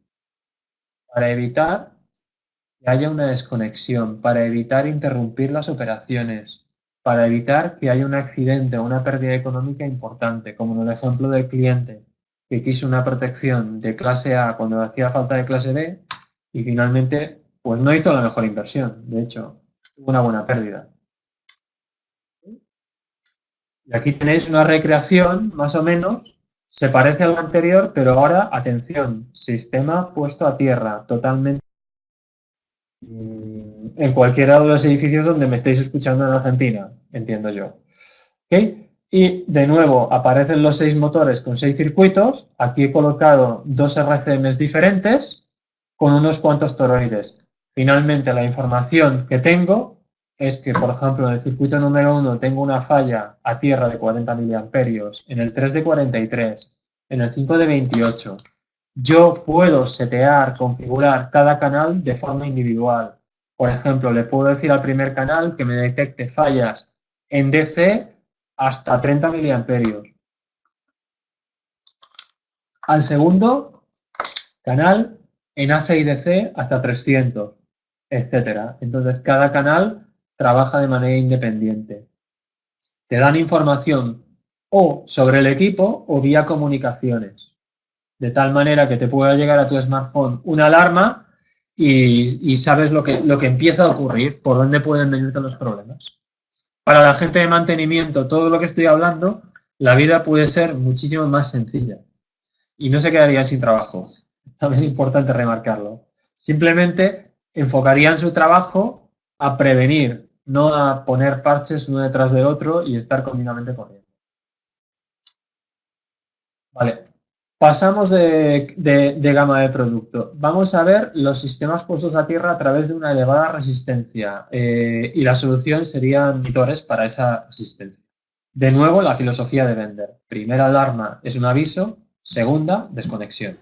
para evitar que haya una desconexión, para evitar interrumpir las operaciones, para evitar que haya un accidente o una pérdida económica importante, como en el ejemplo del cliente que quiso una protección de clase A cuando hacía falta de clase B y finalmente pues no hizo la mejor inversión, de hecho, tuvo una buena pérdida. Y aquí tenéis una recreación, más o menos, se parece a lo anterior, pero ahora, atención, sistema puesto a tierra, totalmente en cualquiera de los edificios donde me estéis escuchando en Argentina, entiendo yo. ¿Okay? Y de nuevo aparecen los 6 motores con 6 circuitos. Aquí he colocado 2 RCMs diferentes con unos cuantos toroides. Finalmente, la información que tengo es que, por ejemplo, en el circuito número 1 tengo una falla a tierra de 40 miliamperios, en el 3 de 43, en el 5 de 28. Yo puedo setear, configurar cada canal de forma individual. Por ejemplo, le puedo decir al primer canal que me detecte fallas en DC hasta 30 miliamperios. Al segundo canal en AC y DC hasta 300, etc. Entonces, cada canal trabaja de manera independiente. Te dan información o sobre el equipo o vía comunicaciones. De tal manera que te pueda llegar a tu smartphone una alarma y sabes lo que empieza a ocurrir, por dónde pueden venirte los problemas. Para la gente de mantenimiento, todo lo que estoy hablando, la vida puede ser muchísimo más sencilla. Y no se quedarían sin trabajo. También es importante remarcarlo. Simplemente enfocarían su trabajo a prevenir, no a poner parches uno detrás del otro y estar continuamente corriendo. Vale. Pasamos de gama de producto. Vamos a ver los sistemas puestos a tierra a través de una elevada resistencia y la solución serían monitores para esa resistencia. De nuevo, la filosofía de Bender. Primera alarma es un aviso, segunda, desconexión.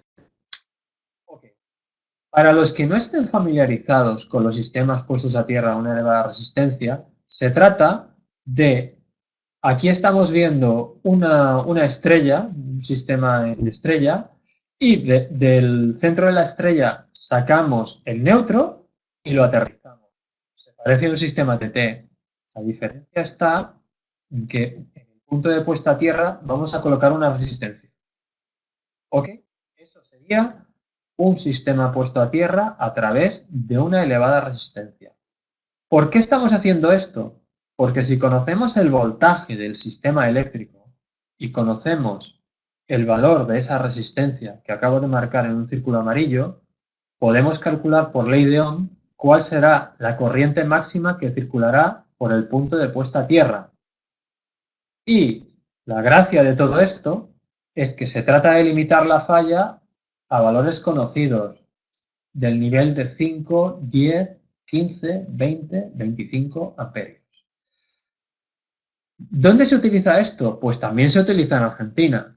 Okay. Para los que no estén familiarizados con los sistemas puestos a tierra a una elevada resistencia, se trata de... Aquí estamos viendo una estrella, un sistema en estrella, y del centro de la estrella sacamos el neutro y lo aterrizamos. Se parece a un sistema TT. La diferencia está en que en el punto de puesta a tierra vamos a colocar una resistencia. ¿Ok? Eso sería un sistema puesto a tierra a través de una elevada resistencia. ¿Por qué estamos haciendo esto? Porque si conocemos el voltaje del sistema eléctrico y conocemos el valor de esa resistencia que acabo de marcar en un círculo amarillo, podemos calcular por ley de Ohm cuál será la corriente máxima que circulará por el punto de puesta a tierra. Y la gracia de todo esto es que se trata de limitar la falla a valores conocidos del nivel de 5, 10, 15, 20, 25 amperios. ¿Dónde se utiliza esto? Pues también se utiliza en Argentina.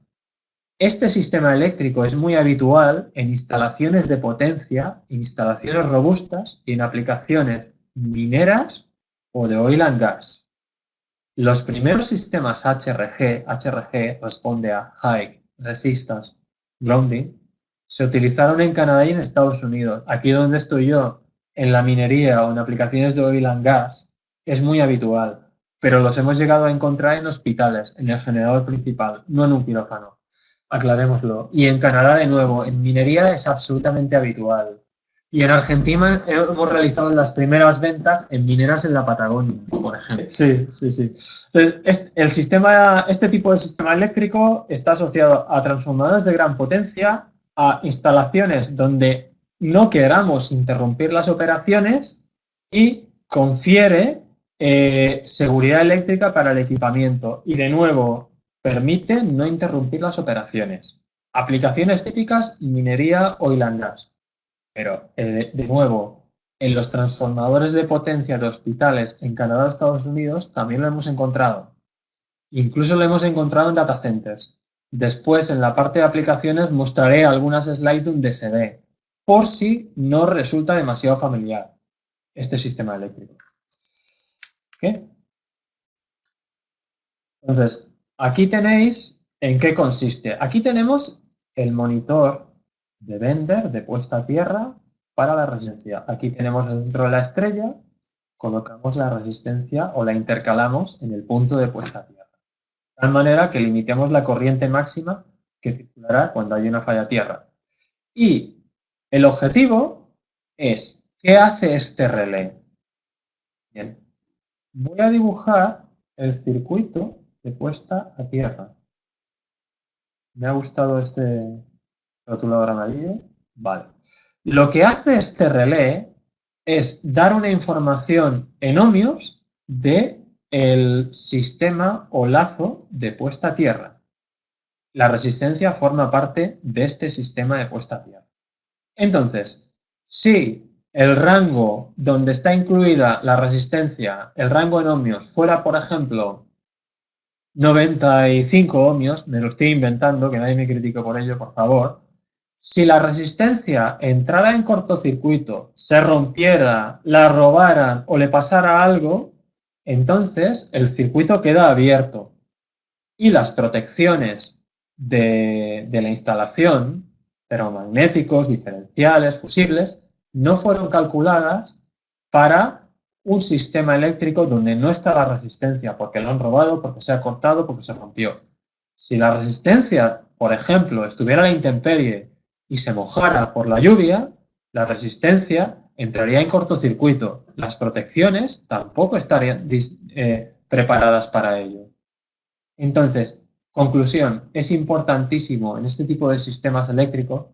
Este sistema eléctrico es muy habitual en instalaciones de potencia, en instalaciones robustas y en aplicaciones mineras o de oil and gas. Los primeros sistemas HRG responde a High Resistance Grounding, se utilizaron en Canadá y en Estados Unidos. Aquí donde estoy yo, en la minería o en aplicaciones de oil and gas, es muy habitual, pero los hemos llegado a encontrar en hospitales, en el generador principal, no en un quirófano. Aclarémoslo. Y en Canadá, de nuevo, en minería es absolutamente habitual. Y en Argentina hemos realizado las primeras ventas en mineras en la Patagonia, por ejemplo. Sí. Entonces, este tipo de sistema eléctrico está asociado a transformadores de gran potencia, a instalaciones donde no queramos interrumpir las operaciones y confiere seguridad eléctrica para el equipamiento. Y de nuevo, permite no interrumpir las operaciones. Aplicaciones típicas, minería, oil and gas. Pero, de nuevo, en los transformadores de potencia de hospitales en Canadá o Estados Unidos también lo hemos encontrado. Incluso lo hemos encontrado en data centers. Después, en la parte de aplicaciones, mostraré algunas slides donde se ve, por si no resulta demasiado familiar este sistema eléctrico. ¿Qué? Entonces, aquí tenéis en qué consiste. Aquí tenemos el monitor de Bender de puesta a tierra para la resistencia. Aquí tenemos dentro de la estrella, colocamos la resistencia o la intercalamos en el punto de puesta a tierra. De tal manera que limitemos la corriente máxima que circulará cuando haya una falla a tierra. Y el objetivo es, ¿qué hace este relé? Bien, voy a dibujar el circuito de puesta a tierra. Me ha gustado este rotulador amarillo. Vale. Lo que hace este relé es dar una información en ohmios del sistema o lazo de puesta a tierra. La resistencia forma parte de este sistema de puesta a tierra. Entonces, si el rango donde está incluida la resistencia, el rango en ohmios, fuera, por ejemplo, 95 ohmios, me lo estoy inventando, que nadie me critique por ello, por favor. Si la resistencia entrara en cortocircuito, se rompiera, la robaran o le pasara algo, entonces el circuito queda abierto y las protecciones de la instalación, ferromagnéticos, diferenciales, fusibles, no fueron calculadas para un sistema eléctrico donde no está la resistencia, porque lo han robado, porque se ha cortado, porque se rompió. Si la resistencia, por ejemplo, estuviera a la intemperie y se mojara por la lluvia, la resistencia entraría en cortocircuito. Las protecciones tampoco estarían preparadas para ello. Entonces, conclusión, es importantísimo en este tipo de sistemas eléctricos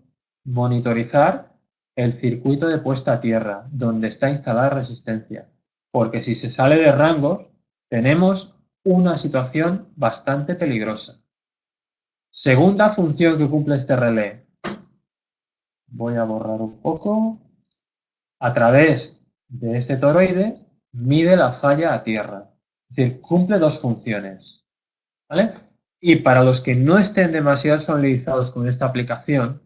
monitorizar el circuito de puesta a tierra, donde está instalada resistencia, porque si se sale de rangos, tenemos una situación bastante peligrosa. Segunda función que cumple este relé. Voy a borrar un poco. A través de este toroide, mide la falla a tierra. Es decir, cumple dos funciones. ¿Vale? Y para los que no estén demasiado familiarizados con esta aplicación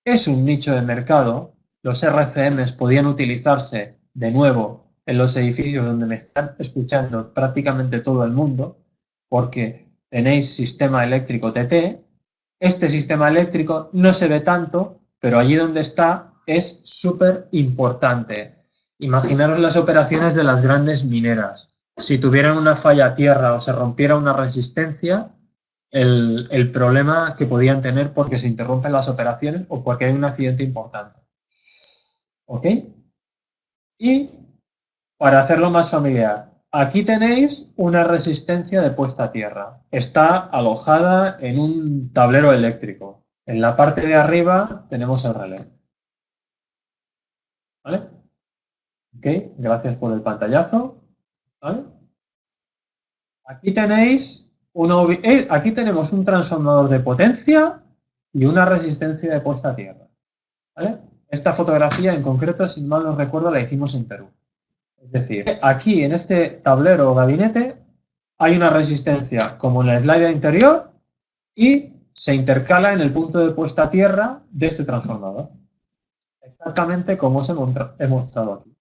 es un nicho de mercado. Los RCMs podían utilizarse de nuevo en los edificios donde me están escuchando prácticamente todo el mundo, porque tenéis sistema eléctrico TT. Este sistema eléctrico no se ve tanto, pero allí donde está es súper importante. Imaginaros las operaciones de las grandes mineras. Si tuvieran una falla a tierra o se rompiera una resistencia, el problema que podían tener porque se interrumpen las operaciones o porque hay un accidente importante. ¿Ok? Y para hacerlo más familiar, aquí tenéis una resistencia de puesta a tierra. Está alojada en un tablero eléctrico. En la parte de arriba tenemos el relé. ¿Vale? Ok, gracias por el pantallazo. ¿Vale? Aquí tenéis aquí tenemos un transformador de potencia y una resistencia de puesta a tierra. ¿Vale? Esta fotografía en concreto, si mal no recuerdo, la hicimos en Perú. Es decir, aquí en este tablero o gabinete hay una resistencia como en el slide anterior y se intercala en el punto de puesta a tierra de este transformador. Exactamente como os he mostrado aquí.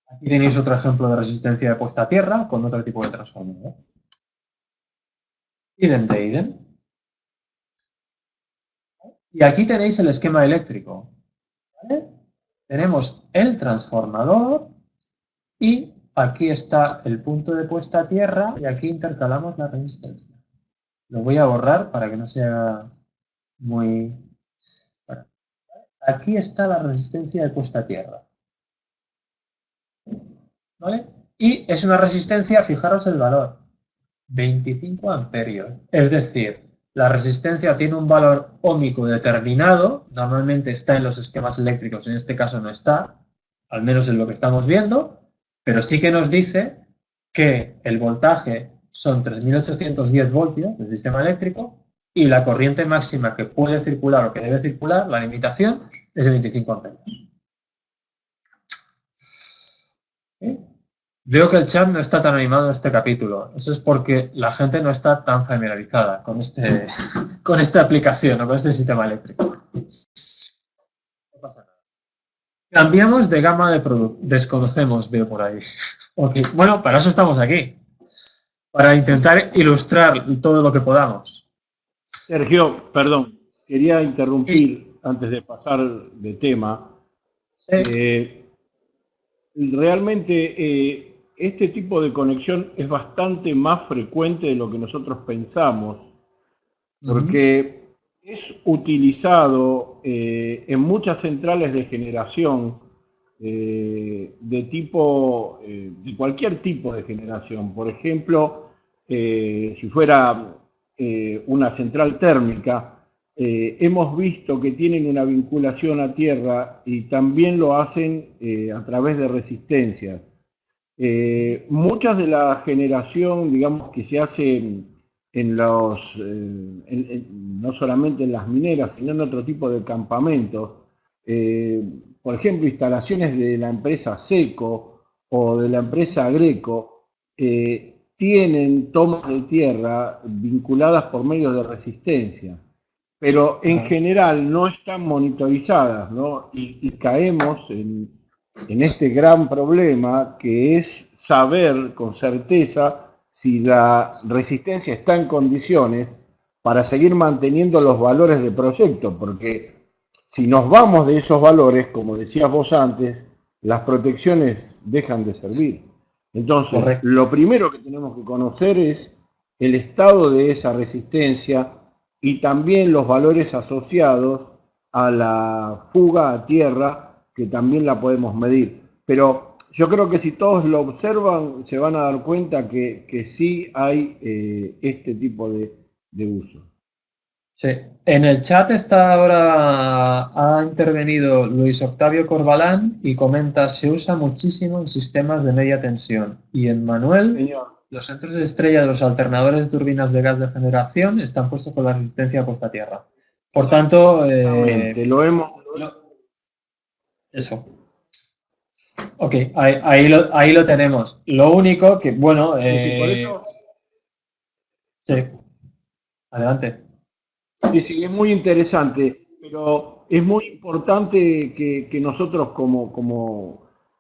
Aquí tenéis otro ejemplo de resistencia de puesta a tierra con otro tipo de transformador. Idem de idem. Y aquí tenéis el esquema eléctrico. ¿Vale? Tenemos el transformador y aquí está el punto de puesta a tierra y aquí intercalamos la resistencia. Lo voy a borrar para que no sea muy... Bueno, aquí está la resistencia de puesta a tierra. ¿Vale? Y es una resistencia, fijaros el valor, 25 amperios. Es decir, la resistencia tiene un valor óhmico determinado, normalmente está en los esquemas eléctricos, en este caso no está, al menos en lo que estamos viendo, pero sí que nos dice que el voltaje son 3.810 voltios del sistema eléctrico y la corriente máxima que puede circular o que debe circular, la limitación, es de 25 amperios. ¿Sí? Veo que el chat no está tan animado en este capítulo. Eso es porque la gente no está tan familiarizada con esta aplicación o con este sistema eléctrico. No pasa nada. Cambiamos de gama de productos. Desconocemos, veo por ahí. Okay. Bueno, para eso estamos aquí. Para intentar ilustrar todo lo que podamos. Sergio, perdón. Quería interrumpir antes de pasar de tema. Sí. Realmente... este tipo de conexión es bastante más frecuente de lo que nosotros pensamos, porque es utilizado en muchas centrales de generación de cualquier tipo de generación. Por ejemplo, si fuera una central térmica, hemos visto que tienen una vinculación a tierra y también lo hacen a través de resistencias. Muchas de la generación, digamos, que se hace en no solamente en las mineras, sino en otro tipo de campamentos, por ejemplo, instalaciones de la empresa Seco o de la empresa Greco, tienen tomas de tierra vinculadas por medio de resistencia, pero en general no están monitorizadas, ¿no? Y caemos en este gran problema que es saber con certeza si la resistencia está en condiciones para seguir manteniendo los valores del proyecto, porque si nos vamos de esos valores, como decías vos antes, las protecciones dejan de servir. Entonces, correcto, lo primero que tenemos que conocer es el estado de esa resistencia y también los valores asociados a la fuga a tierra, que también la podemos medir. Pero yo creo que si todos lo observan, se van a dar cuenta que sí hay este tipo de uso. Sí, en el chat ha intervenido Luis Octavio Corbalán y comenta: se usa muchísimo en sistemas de media tensión. Y en Manuel, señor, los centros de estrella de los alternadores de turbinas de gas de generación están puestos con la resistencia puesta a tierra. Por tanto, eso. Ok, ahí lo tenemos. Lo único que, bueno... sí, por eso... Sí, adelante. Sí, es muy interesante, pero es muy importante que nosotros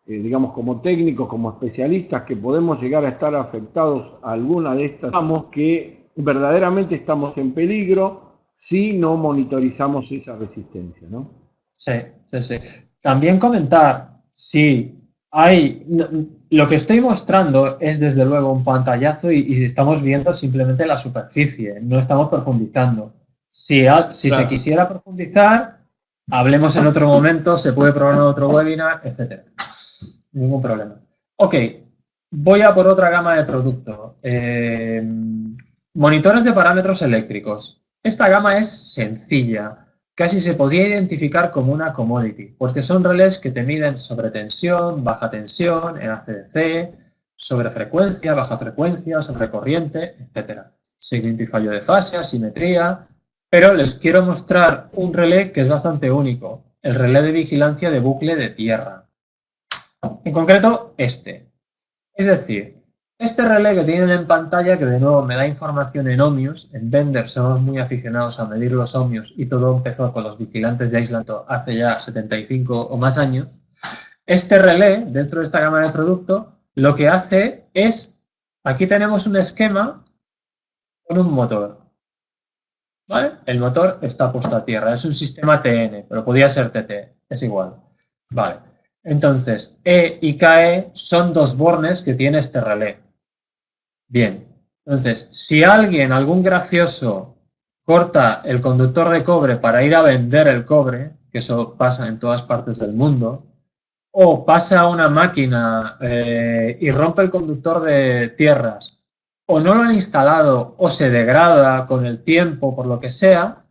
digamos, como técnicos, como especialistas, que podemos llegar a estar afectados a alguna de estas, digamos que verdaderamente estamos en peligro si no monitorizamos esa resistencia, ¿no? Sí. También comentar, si hay... Lo que estoy mostrando es desde luego un pantallazo y estamos viendo simplemente la superficie, no estamos profundizando. Si claro, se quisiera profundizar, hablemos en otro momento, se puede programar otro webinar, etc. Ningún problema. Ok, voy a por otra gama de productos. Monitores de parámetros eléctricos. Esta gama es sencilla. Casi se podría identificar como una commodity, porque son relés que te miden sobre tensión, baja tensión, en ACDC, sobre frecuencia, baja frecuencia, sobre corriente, etc. Seguimiento y fallo de fase, asimetría, pero les quiero mostrar un relé que es bastante único, el relé de vigilancia de bucle de tierra. En concreto, este. Es decir, Este relé que tienen en pantalla, que de nuevo me da información en ohmios, en Bender somos muy aficionados a medir los ohmios y todo empezó con los vigilantes de aislamiento hace ya 75 o más años. Este relé, dentro de esta gama de producto, lo que hace es, aquí tenemos un esquema con un motor. ¿Vale? El motor está puesto a tierra, es un sistema TN, pero podría ser TT, es igual. Vale. Entonces, E y KE son dos bornes que tiene este relé. Bien, entonces, si alguien, algún gracioso, corta el conductor de cobre para ir a vender el cobre, que eso pasa en todas partes del mundo, o pasa a una máquina y rompe el conductor de tierras, o no lo han instalado, o se degrada con el tiempo, por lo que sea,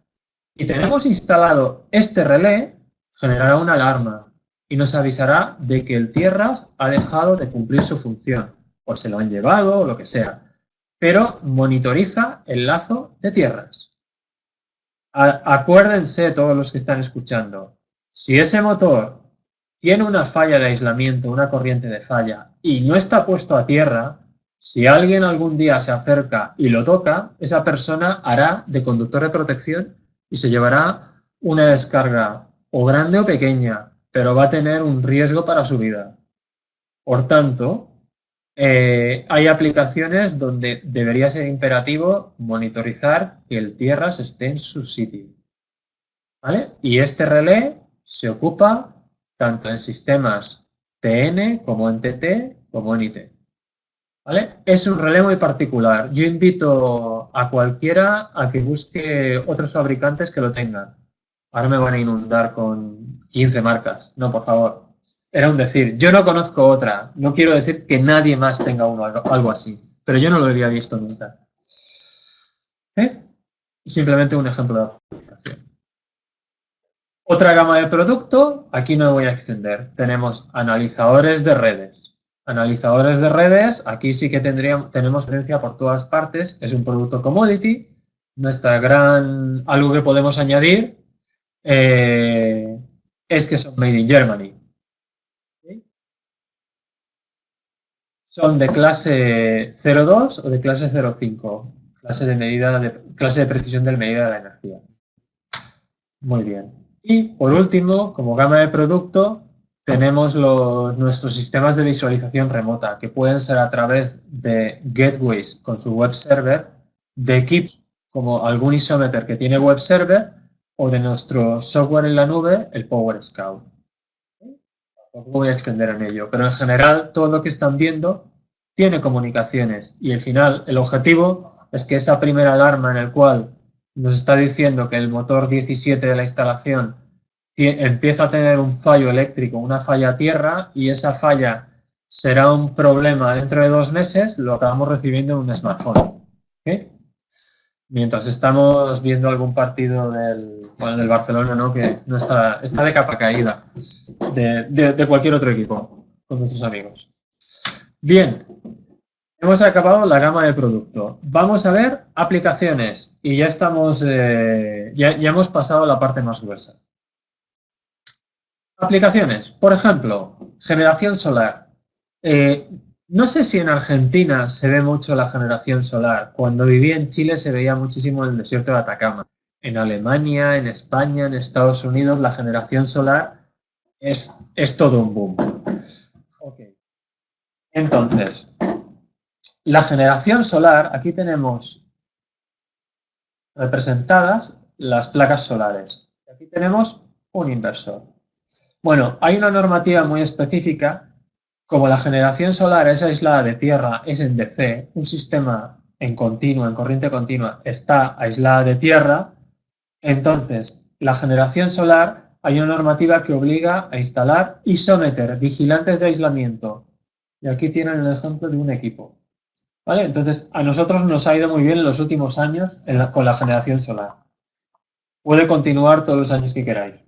y tenemos instalado este relé, generará una alarma y nos avisará de que el tierras ha dejado de cumplir su función, o se lo han llevado, o lo que sea, pero monitoriza el lazo de tierras. Acuérdense todos los que están escuchando, si ese motor tiene una falla de aislamiento, una corriente de falla, y no está puesto a tierra, si alguien algún día se acerca y lo toca, esa persona hará de conductor de protección y se llevará una descarga o grande o pequeña, pero va a tener un riesgo para su vida. Por tanto, hay aplicaciones donde debería ser imperativo monitorizar que el tierras esté en su sitio. ¿Vale? Y este relé se ocupa tanto en sistemas TN como en TT como en IT. ¿Vale? Es un relé muy particular. Yo invito a cualquiera a que busque otros fabricantes que lo tengan. Ahora me van a inundar con 15 marcas. No, por favor. Era un decir. Yo no conozco otra. No quiero decir que nadie más tenga algo así. Pero yo no lo había visto nunca. Simplemente un ejemplo de aplicación. Otra gama de producto, aquí no me voy a extender. Tenemos analizadores de redes. Analizadores de redes, aquí sí que tenemos presencia por todas partes. Es un producto commodity. Algo que podemos añadir es que son made in Germany. ¿Sí? Son de clase 0,2 o de clase 0,5. Clase de precisión de medida de la energía. Muy bien. Y por último, como gama de producto, tenemos nuestros sistemas de visualización remota, que pueden ser a través de gateways con su web server, de equipos como algún Isometer que tiene web server, o de nuestro software en la nube, el Power Scout. Tampoco voy a extender en ello, pero en general todo lo que están viendo tiene comunicaciones y al final el objetivo es que esa primera alarma en el cual nos está diciendo que el motor 17 de la instalación empieza a tener un fallo eléctrico, una falla a tierra, y esa falla será un problema dentro de 2 meses, lo acabamos recibiendo en un smartphone. ¿Okay? Mientras estamos viendo algún partido del Barcelona, ¿no? Que no está de capa caída, de cualquier otro equipo, con nuestros amigos. Bien. Hemos acabado la gama de producto. Vamos a ver aplicaciones y ya estamos, ya hemos pasado a la parte más gruesa. Aplicaciones, por ejemplo, generación solar. No sé si en Argentina se ve mucho la generación solar. Cuando vivía en Chile se veía muchísimo en el desierto de Atacama. En Alemania, en España, en Estados Unidos, la generación solar es todo un boom. Okay. Entonces, la generación solar, aquí tenemos representadas las placas solares. Aquí tenemos un inversor. Bueno, hay una normativa muy específica. Como la generación solar es aislada de tierra, es en DC, un sistema en corriente continua, está aislada de tierra, entonces la generación solar, hay una normativa que obliga a instalar Isometer, vigilantes de aislamiento. Y aquí tienen el ejemplo de un equipo. ¿Vale? Entonces, a nosotros nos ha ido muy bien en los últimos años con la generación solar. Puede continuar todos los años que queráis.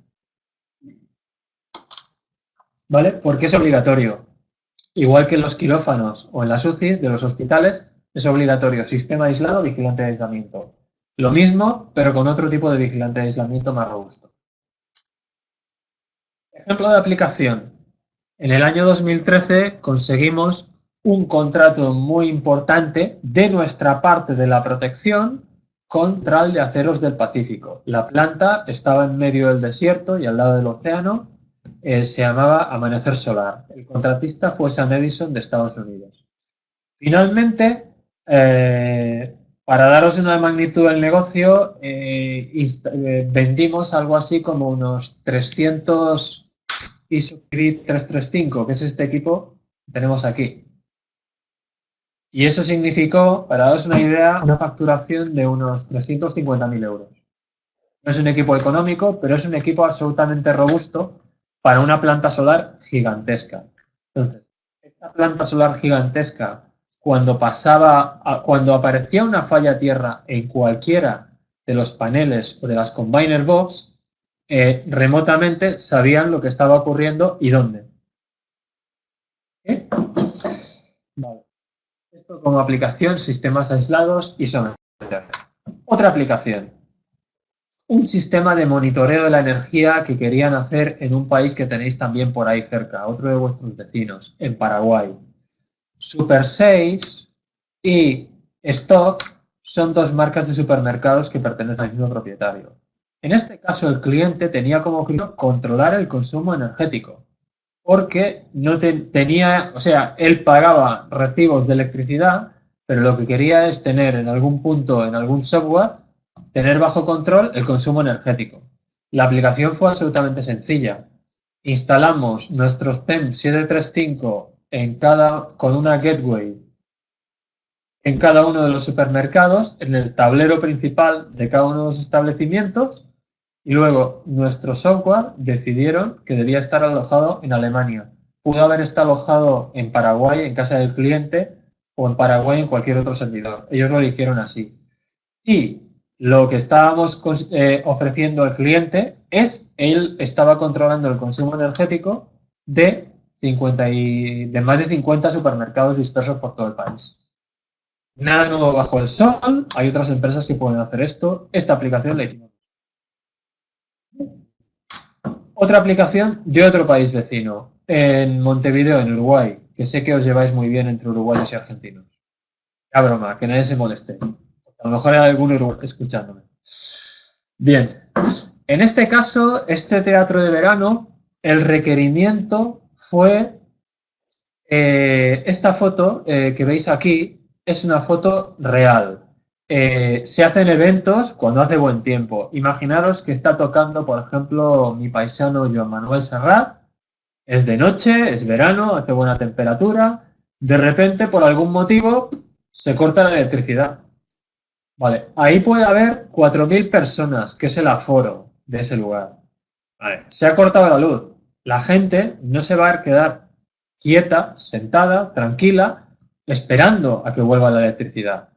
¿Vale? Porque es obligatorio. Igual que en los quirófanos o en las UCI de los hospitales, es obligatorio sistema aislado, vigilante de aislamiento. Lo mismo, pero con otro tipo de vigilante de aislamiento más robusto. Ejemplo de aplicación. En el año 2013 conseguimos un contrato muy importante de nuestra parte de la protección con Tral de Aceros del Pacífico. La planta estaba en medio del desierto y al lado del océano. Se llamaba Amanecer Solar. El contratista fue Sam Edison de Estados Unidos. Finalmente, para daros una magnitud del negocio, vendimos algo así como unos 300 ISO-Grid 335, que es este equipo que tenemos aquí. Y eso significó, para daros una idea, una facturación de unos 350.000 euros. No es un equipo económico, pero es un equipo absolutamente robusto para una planta solar gigantesca. Entonces, esta planta solar gigantesca, cuando aparecía una falla tierra en cualquiera de los paneles o de las combiner box, remotamente sabían lo que estaba ocurriendo y dónde. Vale. Esto como aplicación, sistemas aislados y someter. Otra aplicación. Un sistema de monitoreo de la energía que querían hacer en un país que tenéis también por ahí cerca, otro de vuestros vecinos, en Paraguay. Super 6 y Stock son dos marcas de supermercados que pertenecen al mismo propietario. En este caso, el cliente tenía como objetivo controlar el consumo energético, porque no tenía, o sea, él pagaba recibos de electricidad, pero lo que quería es tener en algún punto, en algún software, tener bajo control el consumo energético. La aplicación fue absolutamente sencilla. Instalamos nuestros PEM 735 con una gateway en cada uno de los supermercados, en el tablero principal de cada uno de los establecimientos, y luego nuestro software decidieron que debía estar alojado en Alemania. Pudo haber estado alojado en Paraguay, en casa del cliente, o en Paraguay en cualquier otro servidor. Ellos lo eligieron así. Y lo que estábamos ofreciendo al cliente es, él estaba controlando el consumo energético de más de 50 supermercados dispersos por todo el país. Nada nuevo bajo el sol, hay otras empresas que pueden hacer esto. Esta aplicación la hicimos. Otra aplicación de otro país vecino, en Montevideo, en Uruguay, que sé que os lleváis muy bien entre uruguayos y argentinos. Ya broma, que nadie se moleste. A lo mejor hay algún uruguayo escuchándome. Bien, en este caso, este teatro de verano, el requerimiento fue esta foto que veis aquí, es una foto real. Se hacen eventos cuando hace buen tiempo. Imaginaros que está tocando, por ejemplo, mi paisano Joan Manuel Serrat. Es de noche, es verano, hace buena temperatura. De repente, por algún motivo, se corta la electricidad. Vale, ahí puede haber 4.000 personas, que es el aforo de ese lugar. Vale, se ha cortado la luz. La gente no se va a quedar quieta, sentada, tranquila, esperando a que vuelva la electricidad.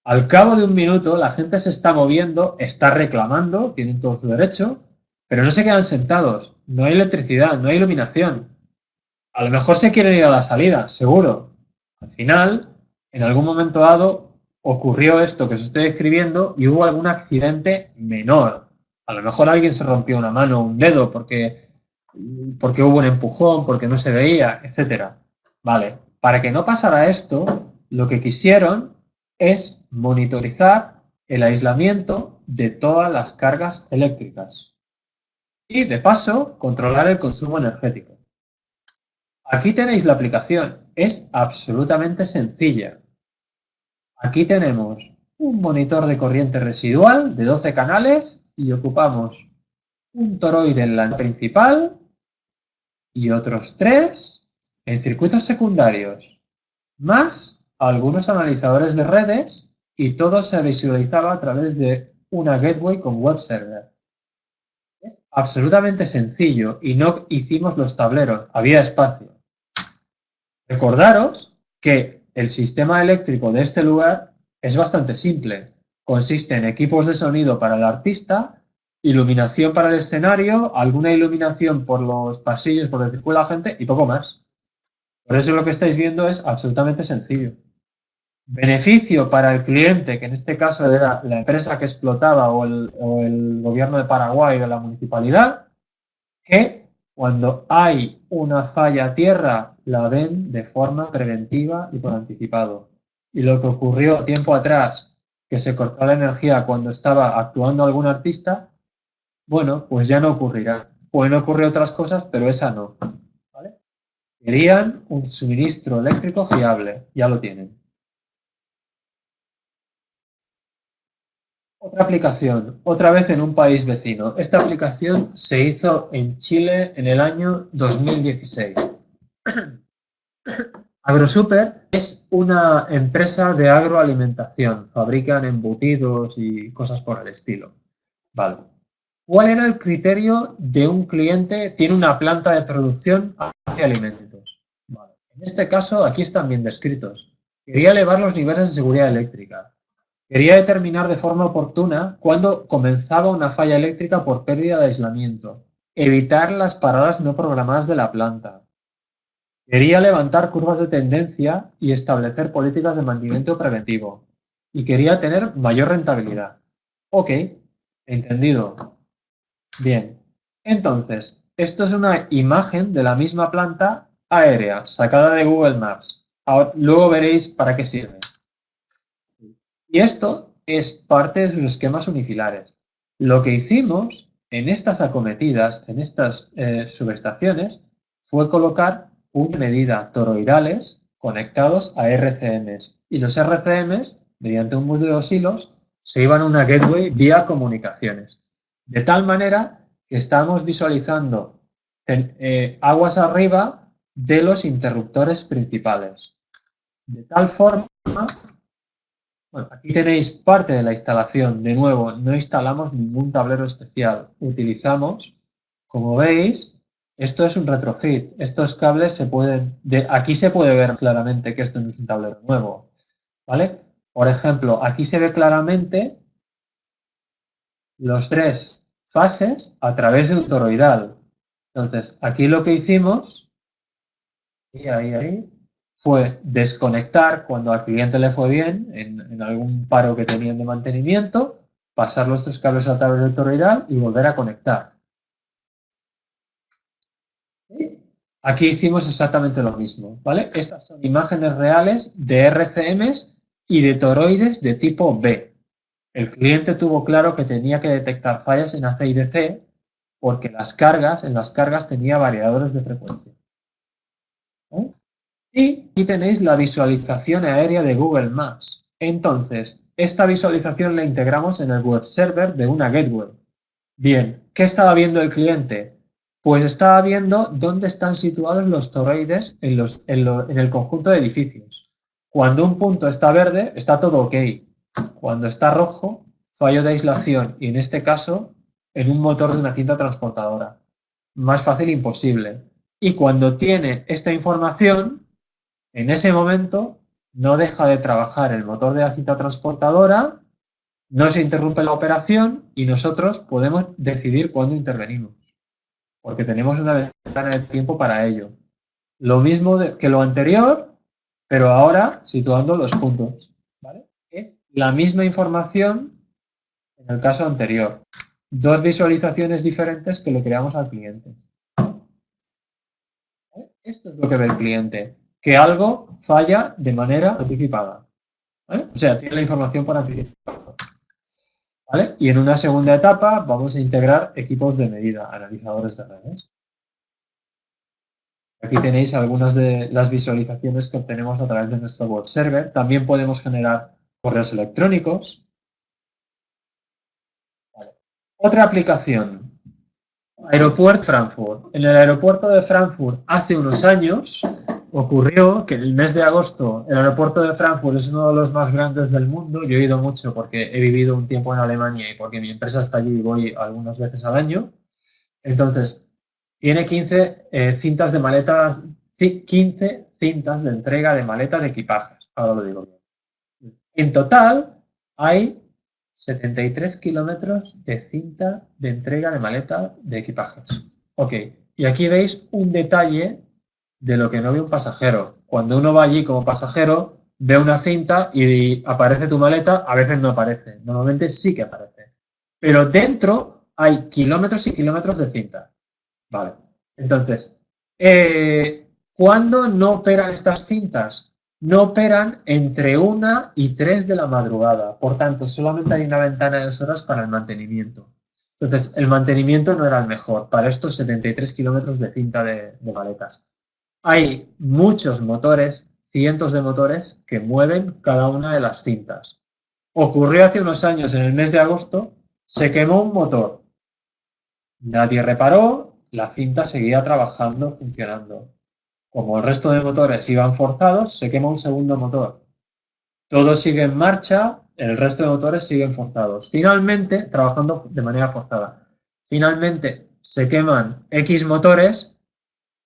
Al cabo de un minuto, la gente se está moviendo, está reclamando, tienen todo su derecho, pero no se quedan sentados. No hay electricidad, no hay iluminación. A lo mejor se quieren ir a la salida, seguro. Al final, en algún momento dado, ocurrió esto que os estoy describiendo y hubo algún accidente menor. A lo mejor alguien se rompió una mano o un dedo porque hubo un empujón, porque no se veía, etc. Vale, para que no pasara esto, lo que quisieron es monitorizar el aislamiento de todas las cargas eléctricas y, de paso, controlar el consumo energético. Aquí tenéis la aplicación. Es absolutamente sencilla. Aquí tenemos un monitor de corriente residual de 12 canales y ocupamos un toroide en la principal y otros 3 en circuitos secundarios, más algunos analizadores de redes, y todo se visualizaba a través de una gateway con web server. Es absolutamente sencillo y no hicimos los tableros, había espacio. Recordaros que el sistema eléctrico de este lugar es bastante simple. Consiste en equipos de sonido para el artista, iluminación para el escenario, alguna iluminación por los pasillos por donde circula la gente y poco más. Por eso lo que estáis viendo es absolutamente sencillo. Beneficio para el cliente, que en este caso era la empresa que explotaba o el gobierno de Paraguay o la municipalidad, que cuando hay una falla a tierra la ven de forma preventiva y por anticipado. Y lo que ocurrió tiempo atrás, que se cortó la energía cuando estaba actuando algún artista, bueno, pues ya no ocurrirá. Pueden ocurrir otras cosas, pero esa no. ¿Vale? Querían un suministro eléctrico fiable, ya lo tienen. Otra aplicación, otra vez en un país vecino. Esta aplicación se hizo en Chile en el año 2016. AgroSuper es una empresa de agroalimentación. Fabrican embutidos y cosas por el estilo. Vale. ¿Cuál era el criterio de un cliente? Tiene una planta de producción de alimentos. Vale. En este caso, aquí están bien descritos. Quería elevar los niveles de seguridad eléctrica. Quería determinar de forma oportuna cuándo comenzaba una falla eléctrica por pérdida de aislamiento. Evitar las paradas no programadas de la planta. Quería levantar curvas de tendencia y establecer políticas de mantenimiento preventivo. Y quería tener mayor rentabilidad. Ok, entendido. Bien, entonces, esto es una imagen de la misma planta aérea, sacada de Google Maps. Ahora, luego veréis para qué sirve. Y esto es parte de sus esquemas unifilares. Lo que hicimos en estas acometidas, en estas subestaciones, fue colocar puntos de medida toroidales conectados a RCMs. Y los RCMs, mediante un módulo de hilos, se iban a una gateway vía comunicaciones. De tal manera que estamos visualizando aguas arriba de los interruptores principales. De tal forma... Bueno, aquí tenéis parte de la instalación. De nuevo, no instalamos ningún tablero especial. Utilizamos, como veis, esto es un retrofit. Estos cables se pueden... aquí se puede ver claramente que esto no es un tablero nuevo. ¿Vale? Por ejemplo, aquí se ve claramente los 3 fases a través de un toroidal. Entonces, aquí lo que hicimos, ahí, fue desconectar cuando al cliente le fue bien, en algún paro que tenían de mantenimiento, pasar los 3 cables a través del toroidal y volver a conectar. Aquí hicimos exactamente lo mismo, ¿vale? Estas son imágenes reales de RCMs y de toroides de tipo B. El cliente tuvo claro que tenía que detectar fallas en AC y DC porque en las cargas tenía variadores de frecuencia. ¿Eh? Y aquí tenéis la visualización aérea de Google Maps. Entonces, esta visualización la integramos en el web server de una gateway. Bien, ¿qué estaba viendo el cliente? Pues estaba viendo dónde están situados los toroides en el conjunto de edificios. Cuando un punto está verde, está todo ok. Cuando está rojo, fallo de aislación y en este caso, en un motor de una cinta transportadora. Más fácil imposible. Y cuando tiene esta información, en ese momento no deja de trabajar el motor de la cinta transportadora, no se interrumpe la operación y nosotros podemos decidir cuándo intervenimos. Porque tenemos una ventana de tiempo para ello. Lo mismo que lo anterior, pero ahora situando los puntos. ¿Vale? Es la misma información en el caso anterior. 2 visualizaciones diferentes que le creamos al cliente. ¿Vale? Esto es lo que ve el cliente. Que algo falla de manera anticipada. ¿Vale? O sea, tiene la información por anticipado. ¿Vale? Y en una segunda etapa vamos a integrar equipos de medida, analizadores de redes. Aquí tenéis algunas de las visualizaciones que obtenemos a través de nuestro web server. También podemos generar correos electrónicos. Vale. Otra aplicación. Aeropuerto Frankfurt. En el aeropuerto de Frankfurt hace unos años ocurrió que en el mes de agosto el aeropuerto de Frankfurt es uno de los más grandes del mundo. Yo he ido mucho porque he vivido un tiempo en Alemania y porque mi empresa está allí y voy algunas veces al año. Entonces, tiene 15 cintas de maletas, 15 cintas de entrega de maleta de equipajes. Ahora lo digo bien. En total hay 73 kilómetros de cinta de entrega de maleta de equipajes. Ok, y aquí veis un detalle de lo que no ve un pasajero. Cuando uno va allí como pasajero, ve una cinta y aparece tu maleta, a veces no aparece. Normalmente sí que aparece. Pero dentro hay kilómetros y kilómetros de cinta. Vale. Entonces, ¿Cuándo no operan estas cintas? No operan entre 1 y 3 de la madrugada. Por tanto, solamente hay una ventana de 2 horas para el mantenimiento. Entonces, el mantenimiento no era el mejor para estos 73 kilómetros de cinta de maletas. Hay muchos motores, cientos de motores, que mueven cada una de las cintas. Ocurrió hace unos años, en el mes de agosto, se quemó un motor. Nadie reparó, la cinta seguía trabajando, funcionando. Como el resto de motores iban forzados, se quema un segundo motor. Todo sigue en marcha, el resto de motores siguen forzados. Finalmente, trabajando de manera forzada. Finalmente, se queman X motores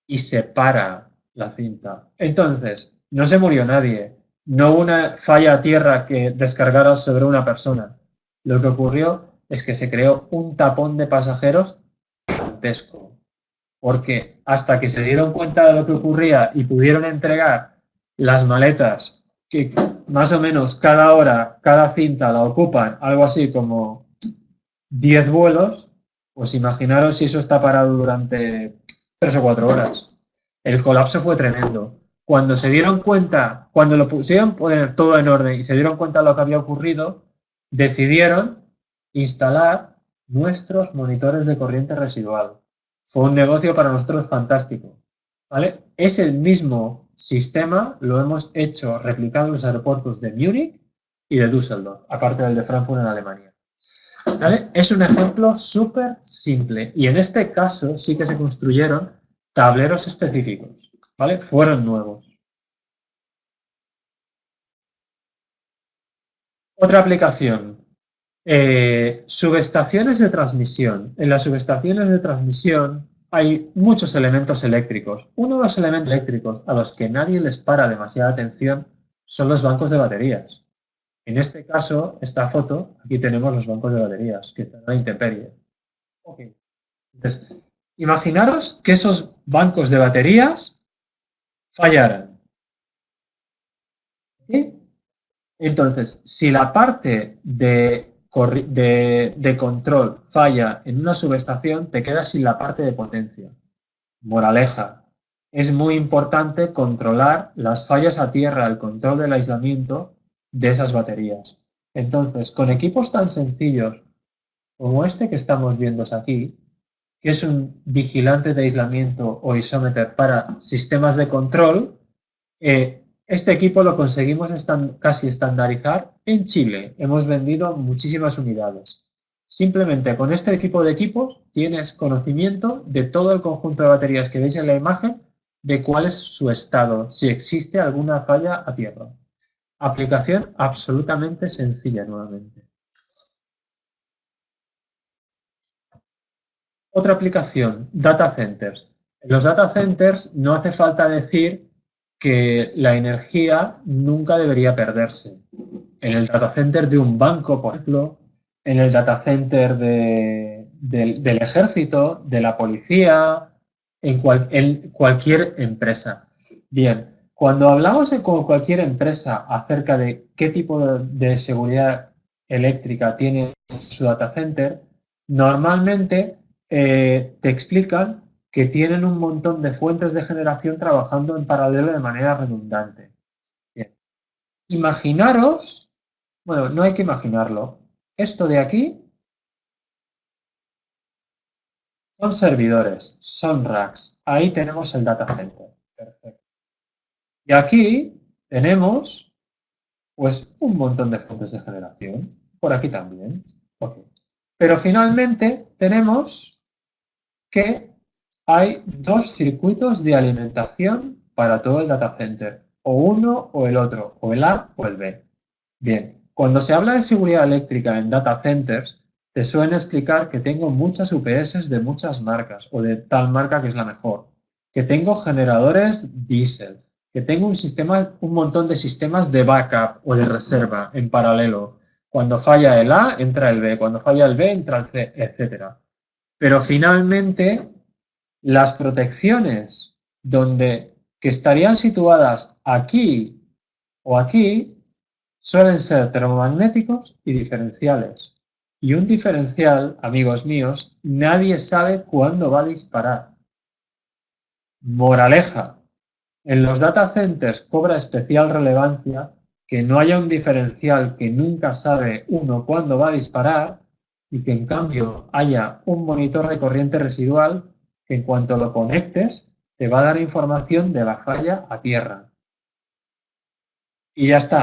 y se para la cinta. Entonces, no se murió nadie. No hubo una falla a tierra que descargara sobre una persona. Lo que ocurrió es que se creó un tapón de pasajeros gigantesco. Porque hasta que se dieron cuenta de lo que ocurría y pudieron entregar las maletas, que más o menos cada hora, cada cinta la ocupan, algo así como 10 vuelos, pues imaginaros si eso está parado durante 3 o 4 horas. El colapso fue tremendo. Cuando se dieron cuenta, cuando lo pusieron poner todo en orden y se dieron cuenta de lo que había ocurrido, decidieron instalar nuestros monitores de corriente residual. Fue un negocio para nosotros fantástico, ¿vale? Ese mismo sistema lo hemos hecho replicando en los aeropuertos de Múnich y de Düsseldorf, aparte del de Frankfurt en Alemania. ¿Vale? Es un ejemplo súper simple y en este caso sí que se construyeron tableros específicos, ¿vale? Fueron nuevos. Otra aplicación. Subestaciones de transmisión. En las subestaciones de transmisión hay muchos elementos eléctricos. Uno de los elementos eléctricos a los que nadie les para demasiada atención son los bancos de baterías. En este caso, esta foto, aquí tenemos los bancos de baterías que están a la intemperie. Okay. Entonces, imaginaros que esos bancos de baterías fallaran. ¿Sí? Entonces, si la parte de control falla en una subestación, te quedas sin la parte de potencia. Moraleja, es muy importante controlar las fallas a tierra, el control del aislamiento de esas baterías. Entonces, con equipos tan sencillos como este que estamos viendo aquí, que es un vigilante de aislamiento o isometer para sistemas de control, este equipo lo conseguimos casi estandarizar en Chile. Hemos vendido muchísimas unidades. Simplemente con este tipo de equipos tienes conocimiento de todo el conjunto de baterías que veis en la imagen, de cuál es su estado, si existe alguna falla a tierra. Aplicación absolutamente sencilla nuevamente. Otra aplicación, data centers. En los data centers no hace falta decir que la energía nunca debería perderse. En el data center de un banco, por ejemplo, en el data center del ejército, de la policía, en cualquier empresa. Bien, cuando hablamos con cualquier empresa acerca de qué tipo de seguridad eléctrica tiene su data center, normalmente te explican que tienen un montón de fuentes de generación trabajando en paralelo de manera redundante. Bien. Imaginaros, bueno, no hay que imaginarlo, esto de aquí son servidores, son racks, ahí tenemos el data center. Perfecto. Y aquí tenemos pues un montón de fuentes de generación, por aquí también. Okay. Pero finalmente tenemos que hay 2 circuitos de alimentación para todo el data center, o uno o el otro, o el A o el B. Bien, cuando se habla de seguridad eléctrica en data centers, te suelen explicar que tengo muchas UPS de muchas marcas, o de tal marca que es la mejor, que tengo generadores diésel, que tengo un montón de sistemas de backup o de reserva en paralelo. Cuando falla el A, entra el B, cuando falla el B, entra el C, etc. Pero finalmente, las protecciones que estarían situadas aquí o aquí suelen ser termomagnéticos y diferenciales. Y un diferencial, amigos míos, nadie sabe cuándo va a disparar. Moraleja, En los data centers cobra especial relevancia que no haya un diferencial que nunca sabe uno cuándo va a disparar y que en cambio haya un monitor de corriente residual que en cuanto lo conectes te va a dar información de la falla a tierra. Y ya está.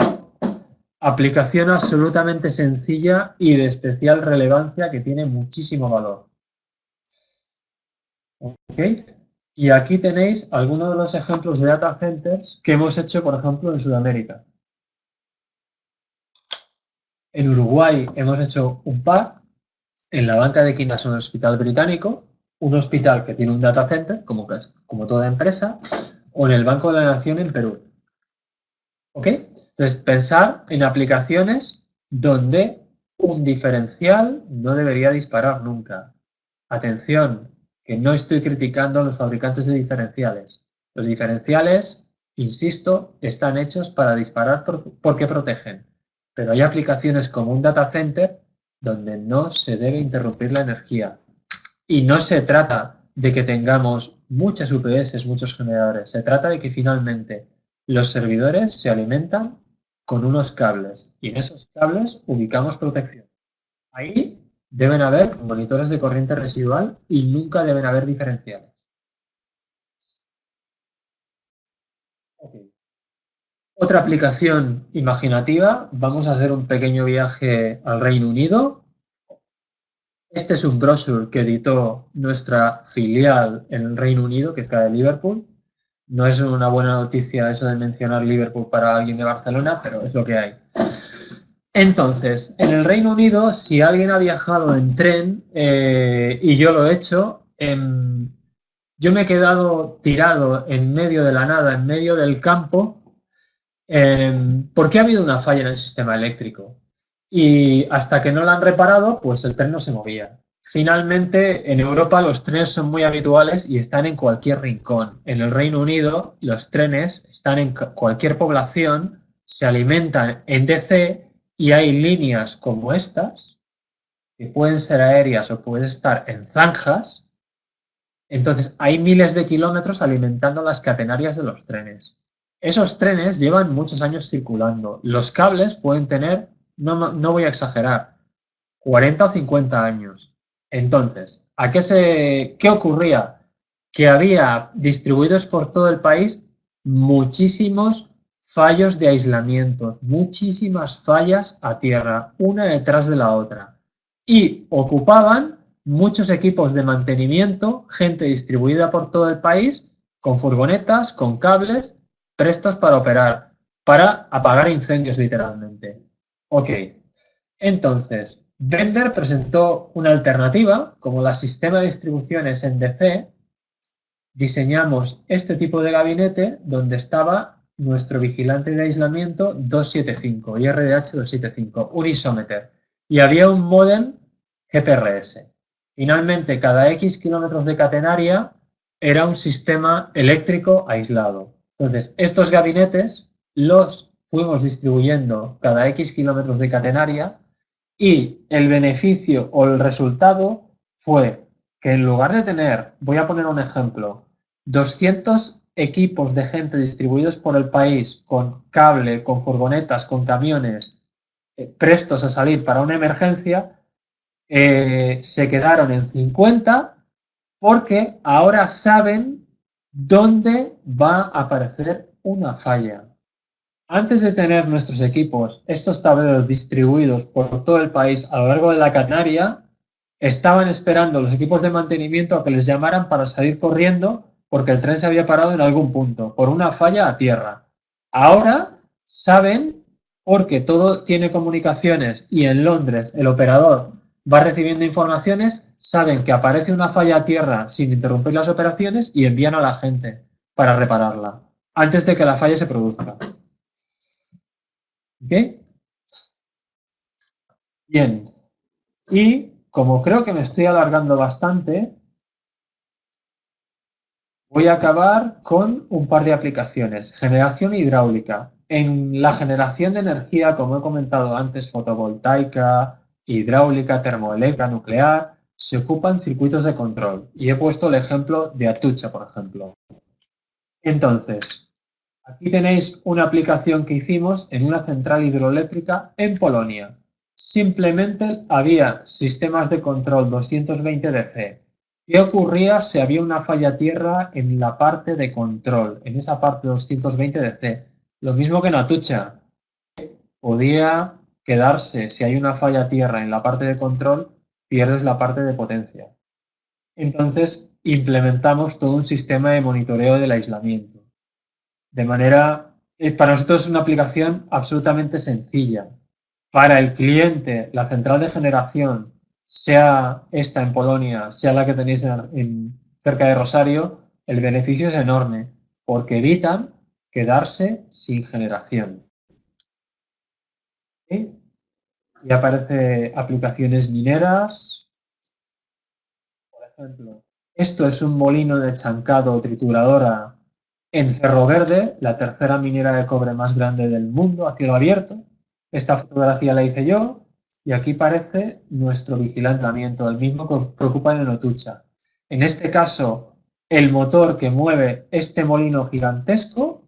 Aplicación absolutamente sencilla y de especial relevancia que tiene muchísimo valor. ¿Ok? Y aquí tenéis algunos de los ejemplos de data centers que hemos hecho, por ejemplo, en Sudamérica. En Uruguay hemos hecho un par, en la banca de Quinas, un hospital británico, un hospital que tiene un data center, como toda empresa, o en el Banco de la Nación en Perú. ¿Ok? Entonces, pensar en aplicaciones donde un diferencial no debería disparar nunca. Atención, que no estoy criticando a los fabricantes de diferenciales. Los diferenciales, insisto, están hechos para disparar porque protegen. Pero hay aplicaciones como un data center donde no se debe interrumpir la energía. Y no se trata de que tengamos muchas UPS, muchos generadores. Se trata de que finalmente los servidores se alimentan con unos cables y en esos cables ubicamos protección. Ahí deben haber monitores de corriente residual y nunca deben haber diferenciales. Okay. Otra aplicación imaginativa, vamos a hacer un pequeño viaje al Reino Unido. Este es un brochure que editó nuestra filial en el Reino Unido, que es la de Liverpool. No es una buena noticia eso de mencionar Liverpool para alguien de Barcelona, pero es lo que hay. Entonces, en el Reino Unido, si alguien ha viajado en tren, y yo lo he hecho, yo me he quedado tirado en medio de la nada, en medio del campo, porque ha habido una falla en el sistema eléctrico. Y hasta que no la han reparado, pues el tren no se movía. Finalmente, en Europa los trenes son muy habituales y están en cualquier rincón. En el Reino Unido, los trenes están en cualquier población, se alimentan en DC y hay líneas como estas, que pueden ser aéreas o pueden estar en zanjas. Entonces, hay miles de kilómetros alimentando las catenarias de los trenes. Esos trenes llevan muchos años circulando. Los cables pueden tener, no voy a exagerar, 40 o 50 años. Entonces, ¿qué ocurría? Que había distribuidos por todo el país muchísimos fallos de aislamiento, muchísimas fallas a tierra, una detrás de la otra. Y ocupaban muchos equipos de mantenimiento, gente distribuida por todo el país, con furgonetas, con cables, prestos para operar, para apagar incendios literalmente. Ok, entonces, Bender presentó una alternativa, como la sistema de distribuciones en DC. Diseñamos este tipo de gabinete donde estaba nuestro vigilante de aislamiento 275, IRDH 275, un isómeter, y había un módem GPRS. Finalmente, cada X kilómetros de catenaria era un sistema eléctrico aislado. Entonces, estos gabinetes los fuimos distribuyendo cada X kilómetros de catenaria y el beneficio o el resultado fue que en lugar de tener, voy a poner un ejemplo, 200 equipos de gente distribuidos por el país con cable, con furgonetas, con camiones prestos a salir para una emergencia, se quedaron en 50 porque ahora saben dónde va a aparecer una falla. Antes de tener nuestros equipos, estos tableros distribuidos por todo el país a lo largo de la catenaria, estaban esperando los equipos de mantenimiento a que les llamaran para salir corriendo porque el tren se había parado en algún punto por una falla a tierra. Ahora saben, porque todo tiene comunicaciones y en Londres el operador va recibiendo informaciones, saben que aparece una falla a tierra sin interrumpir las operaciones y envían a la gente para repararla antes de que la falla se produzca. ¿Ok? Bien. Y como creo que me estoy alargando bastante, voy a acabar con un par de aplicaciones. Generación hidráulica. En la generación de energía, como he comentado antes, fotovoltaica, hidráulica, termoeléctrica, nuclear, se ocupan circuitos de control. Y he puesto el ejemplo de Atucha, por ejemplo. Entonces, Aquí tenéis una aplicación que hicimos en una central hidroeléctrica en Polonia. Simplemente había sistemas de control 220 DC. ¿Qué ocurría si había una falla tierra en la parte de control, en esa parte 220 DC? Lo mismo que en Atucha. Podía quedarse, si hay una falla tierra en la parte de control, pierdes la parte de potencia. Entonces, implementamos todo un sistema de monitoreo del aislamiento. De manera, para nosotros es una aplicación absolutamente sencilla. Para el cliente, la central de generación, sea esta en Polonia, sea la que tenéis cerca de Rosario, el beneficio es enorme, porque evitan quedarse sin generación. ¿Sí? Y aparece aplicaciones mineras. Por ejemplo, esto es un molino de chancado o trituradora en Cerro Verde, la tercera minera de cobre más grande del mundo, a cielo abierto. Esta fotografía la hice yo y aquí aparece nuestro vigilamiento, el mismo que preocupa en Otucha. En este caso, el motor que mueve este molino gigantesco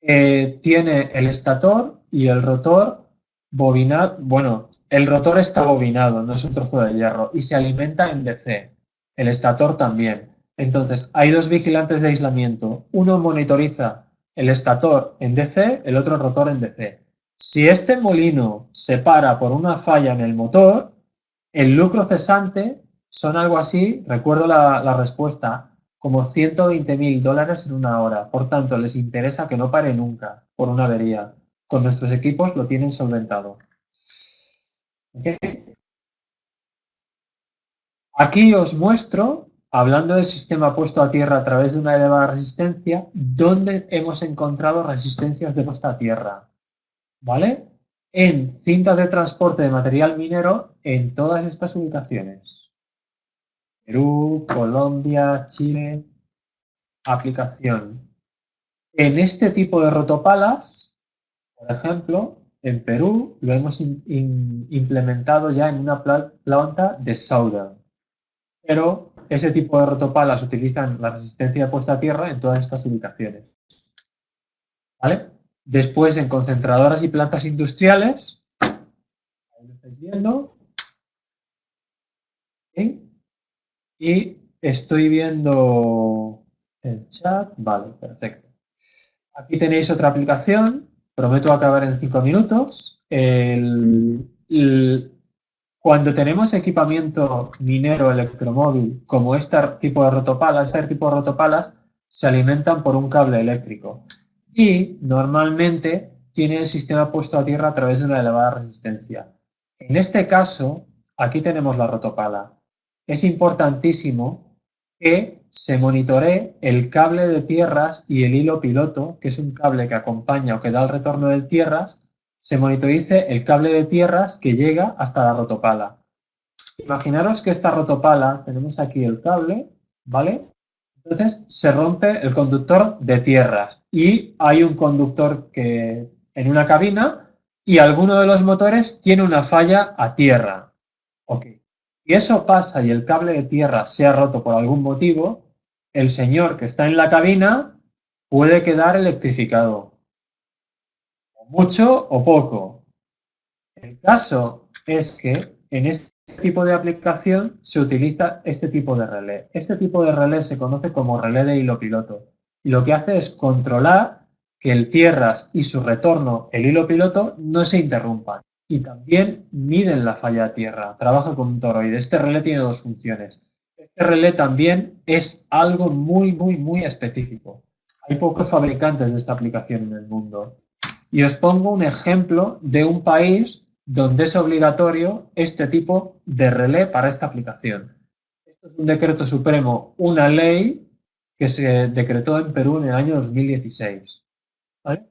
tiene el estator y el rotor bobinado. Bueno, el rotor está bobinado, no es un trozo de hierro, y se alimenta en DC. El estator también. Entonces, hay dos vigilantes de aislamiento. Uno monitoriza el estator en DC, el otro el rotor en DC. Si este molino se para por una falla en el motor, el lucro cesante son algo así, recuerdo la respuesta, como $120.000 en una hora. Por tanto, les interesa que no pare nunca por una avería. Con nuestros equipos lo tienen solventado. ¿Okay? Aquí os muestro, hablando del sistema puesto a tierra a través de una elevada resistencia, dónde hemos encontrado resistencias de puesta a tierra. ¿Vale? En cintas de transporte de material minero en todas estas ubicaciones. Perú, Colombia, Chile. Aplicación. En este tipo de rotopalas, por ejemplo, en Perú lo hemos implementado ya en una planta de soda. Pero ese tipo de rotopalas utilizan la resistencia de puesta a tierra en todas estas ubicaciones. ¿Vale? Después, en concentradoras y plantas industriales, ahí lo estáis viendo. ¿Sí? Y estoy viendo el chat. Vale, perfecto. Aquí tenéis otra aplicación. Prometo acabar en 5 minutos. Cuando tenemos equipamiento minero electromóvil, como este tipo de rotopalas, se alimentan por un cable eléctrico. Y normalmente tiene el sistema puesto a tierra a través de una elevada resistencia. En este caso, aquí tenemos la rotopala. Es importantísimo que se monitoree el cable de tierras y el hilo piloto, que es un cable que acompaña o que da el retorno de tierras, se monitorice el cable de tierras que llega hasta la rotopala. Imaginaros que esta rotopala, tenemos aquí el cable, ¿vale? Entonces se rompe el conductor de tierras y hay un conductor que en una cabina y alguno de los motores tiene una falla a tierra. Ok. Y eso pasa y el cable de tierra se ha roto por algún motivo, el señor que está en la cabina puede quedar electrificado. O mucho o poco. El caso es que en este tipo de aplicación se utiliza este tipo de relé. Este tipo de relé se conoce como relé de hilo piloto y lo que hace es controlar que el tierras y su retorno, el hilo piloto, no se interrumpan. Y también miden la falla a tierra, trabaja con un toroide. Este relé tiene dos funciones. Este relé también es algo muy específico. Hay pocos fabricantes de esta aplicación en el mundo. Y os pongo un ejemplo de un país donde es obligatorio este tipo de relé para esta aplicación. Esto es un decreto supremo, una ley que se decretó en Perú en el año 2016. ¿Vale?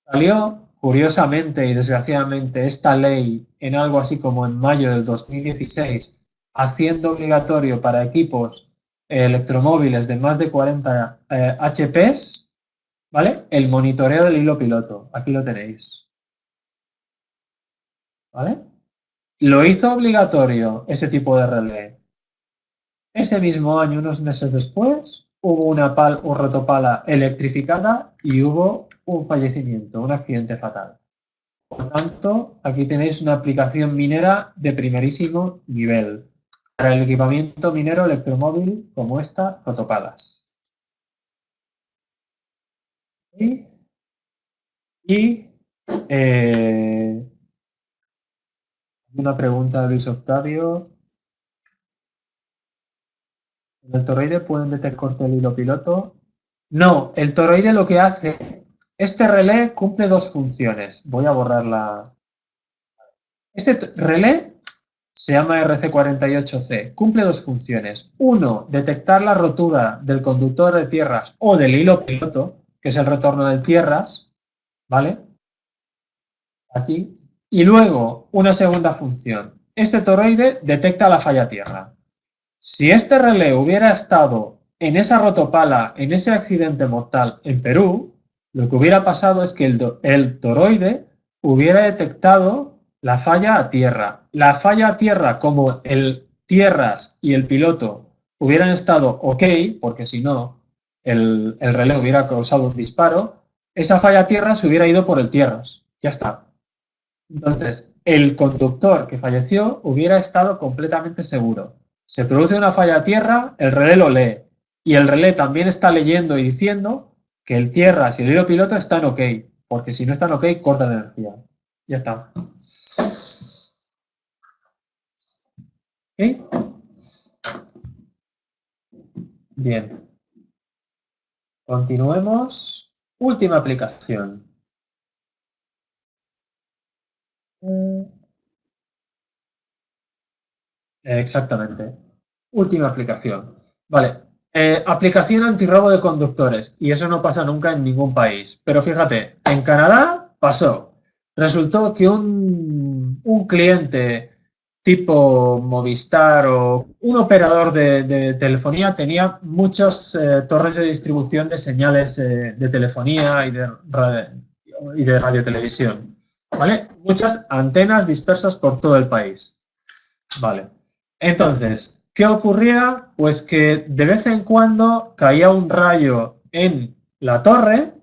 Salió, curiosamente y desgraciadamente, esta ley en algo así como en mayo del 2016, haciendo obligatorio para equipos electromóviles de más de 40 HPs, ¿vale? El monitoreo del hilo piloto. Aquí lo tenéis. ¿Vale? Lo hizo obligatorio ese tipo de relé. Ese mismo año, unos meses después, hubo una rotopala electrificada y hubo un fallecimiento, un accidente fatal. Por tanto, aquí tenéis una aplicación minera de primerísimo nivel para el equipamiento minero electromóvil como esta, rotopalas. Una pregunta de Luis Octavio. ¿En el toroide pueden meter corte el hilo piloto? No, el toroide lo que hace, este relé cumple dos funciones. Voy a borrarla. Este relé se llama RC48C, cumple dos funciones. Uno, detectar la rotura del conductor de tierras o del hilo piloto, que es el retorno de tierras, ¿vale? Aquí. Y luego, una segunda función. Este toroide detecta la falla tierra. Si este relé hubiera estado en esa rotopala, en ese accidente mortal en Perú, lo que hubiera pasado es que el toroide hubiera detectado la falla a tierra. La falla a tierra, como el tierras y el piloto hubieran estado ok, porque si no, el relé hubiera causado un disparo, esa falla a tierra se hubiera ido por el tierras. Ya está. Entonces, el conductor que falleció hubiera estado completamente seguro. Se produce una falla a tierra, el relé lo lee. Y el relé también está leyendo y diciendo que el tierras y el hilo piloto están ok. Porque si no están ok, corta la energía. Ya está. ¿Ok? Bien. Continuemos. Última aplicación. Exactamente. Última aplicación. Vale. Aplicación antirrobo de conductores. Y eso no pasa nunca en ningún país. Pero fíjate, en Canadá pasó. Resultó que un cliente tipo Movistar o un operador de telefonía tenía muchas torres de distribución de señales de telefonía y de radiotelevisión. ¿Vale? Muchas antenas dispersas por todo el país. Vale. Entonces, ¿qué ocurría? Pues que de vez en cuando caía un rayo en la torre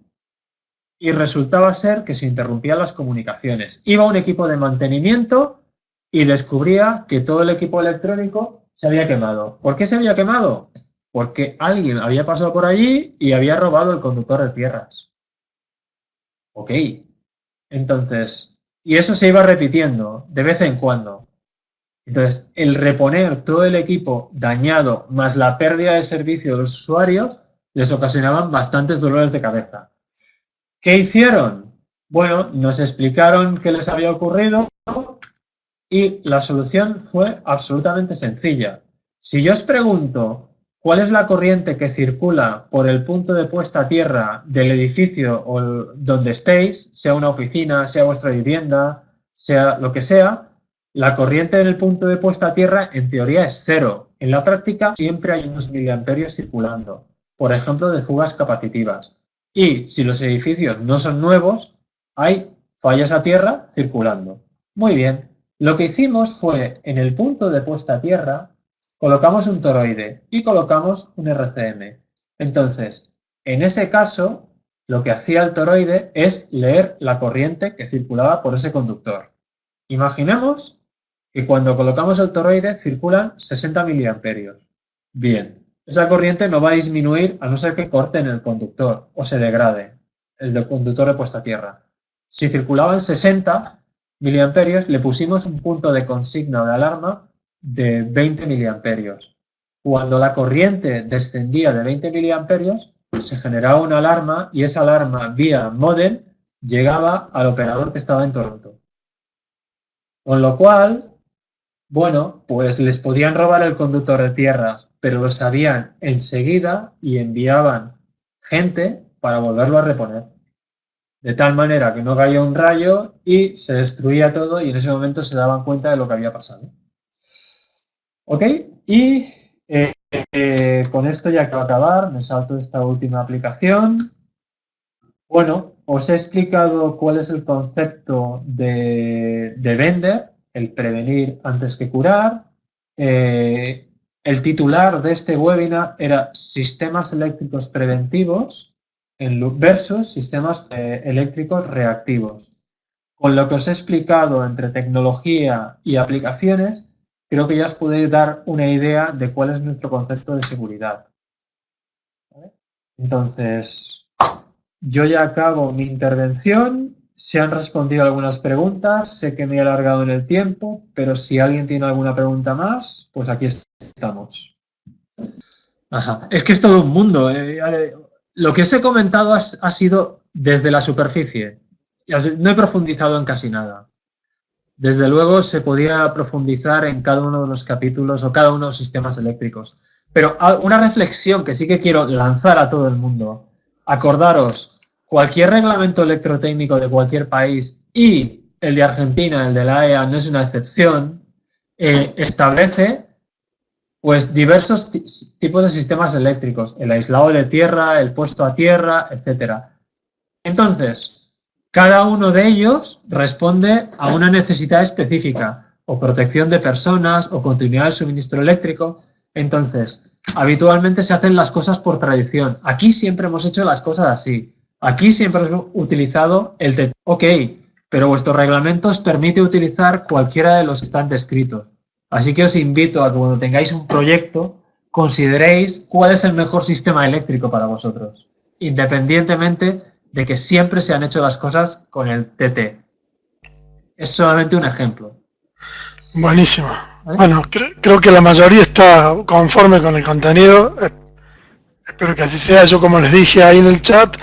y resultaba ser que se interrumpían las comunicaciones. Iba un equipo de mantenimiento y descubría que todo el equipo electrónico se había quemado. ¿Por qué se había quemado? Porque alguien había pasado por allí y había robado el conductor de tierras. Ok. Entonces, y eso se iba repitiendo de vez en cuando. Entonces, el reponer todo el equipo dañado más la pérdida de servicio de los usuarios les ocasionaban bastantes dolores de cabeza. ¿Qué hicieron? Bueno, nos explicaron qué les había ocurrido y la solución fue absolutamente sencilla. Si yo os pregunto cuál es la corriente que circula por el punto de puesta a tierra del edificio o donde estéis, sea una oficina, sea vuestra vivienda, sea lo que sea, la corriente en el punto de puesta a tierra en teoría es cero. En la práctica siempre hay unos miliamperios circulando, por ejemplo de fugas capacitivas. Y si los edificios no son nuevos, hay fallas a tierra circulando. Muy bien, lo que hicimos fue en el punto de puesta a tierra colocamos un toroide y colocamos un RCM. Entonces, en ese caso, lo que hacía el toroide es leer la corriente que circulaba por ese conductor. Imaginemos que cuando colocamos el toroide circulan 60 miliamperios. Bien, esa corriente no va a disminuir a no ser que corten el conductor o se degrade el del conductor de puesta a tierra. Si circulaban 60 miliamperios, le pusimos un punto de consigna o de alarma de 20 miliamperios. Cuando la corriente descendía de 20 miliamperios, se generaba una alarma y esa alarma vía módem llegaba al operador que estaba en Toronto. Con lo cual, bueno, pues les podían robar el conductor de tierras, pero lo sabían enseguida y enviaban gente para volverlo a reponer. De tal manera que no caía un rayo y se destruía todo y en ese momento se daban cuenta de lo que había pasado. ¿Ok? Y con esto ya quiero acabar, me salto esta última aplicación. Bueno, os he explicado cuál es el concepto de Bender, el prevenir antes que curar. el titular de este webinar era sistemas eléctricos preventivos versus sistemas eléctricos reactivos. Con lo que os he explicado entre tecnología y aplicaciones, creo que ya os podéis dar una idea de cuál es nuestro concepto de seguridad. ¿Vale? Entonces, yo ya acabo mi intervención. Se han respondido algunas preguntas. Sé que me he alargado en el tiempo, pero si alguien tiene alguna pregunta más, pues aquí estamos. Ajá. Es que es todo un mundo. Lo que os he comentado ha sido desde la superficie. No he profundizado en casi nada. Desde luego se podía profundizar en cada uno de los capítulos o cada uno de los sistemas eléctricos. Pero una reflexión que sí que quiero lanzar a todo el mundo. Acordaros, cualquier reglamento electrotécnico de cualquier país, y el de Argentina, el de la AEA, no es una excepción, establece pues diversos tipos de sistemas eléctricos, el aislado de tierra, el puesto a tierra, etcétera. Entonces, cada uno de ellos responde a una necesidad específica, o protección de personas, o continuidad del suministro eléctrico. Entonces, habitualmente se hacen las cosas por tradición. Aquí siempre hemos hecho las cosas así. Aquí siempre hemos utilizado el TT. Ok, pero vuestro reglamento os permite utilizar cualquiera de los que están descritos. Así que os invito a que cuando tengáis un proyecto, consideréis cuál es el mejor sistema eléctrico para vosotros, independientemente de que siempre se han hecho las cosas con el TT. Es solamente un ejemplo. Buenísimo. ¿Vale? Bueno, creo que la mayoría está conforme con el contenido. Espero que así sea. Yo, como les dije ahí en el chat,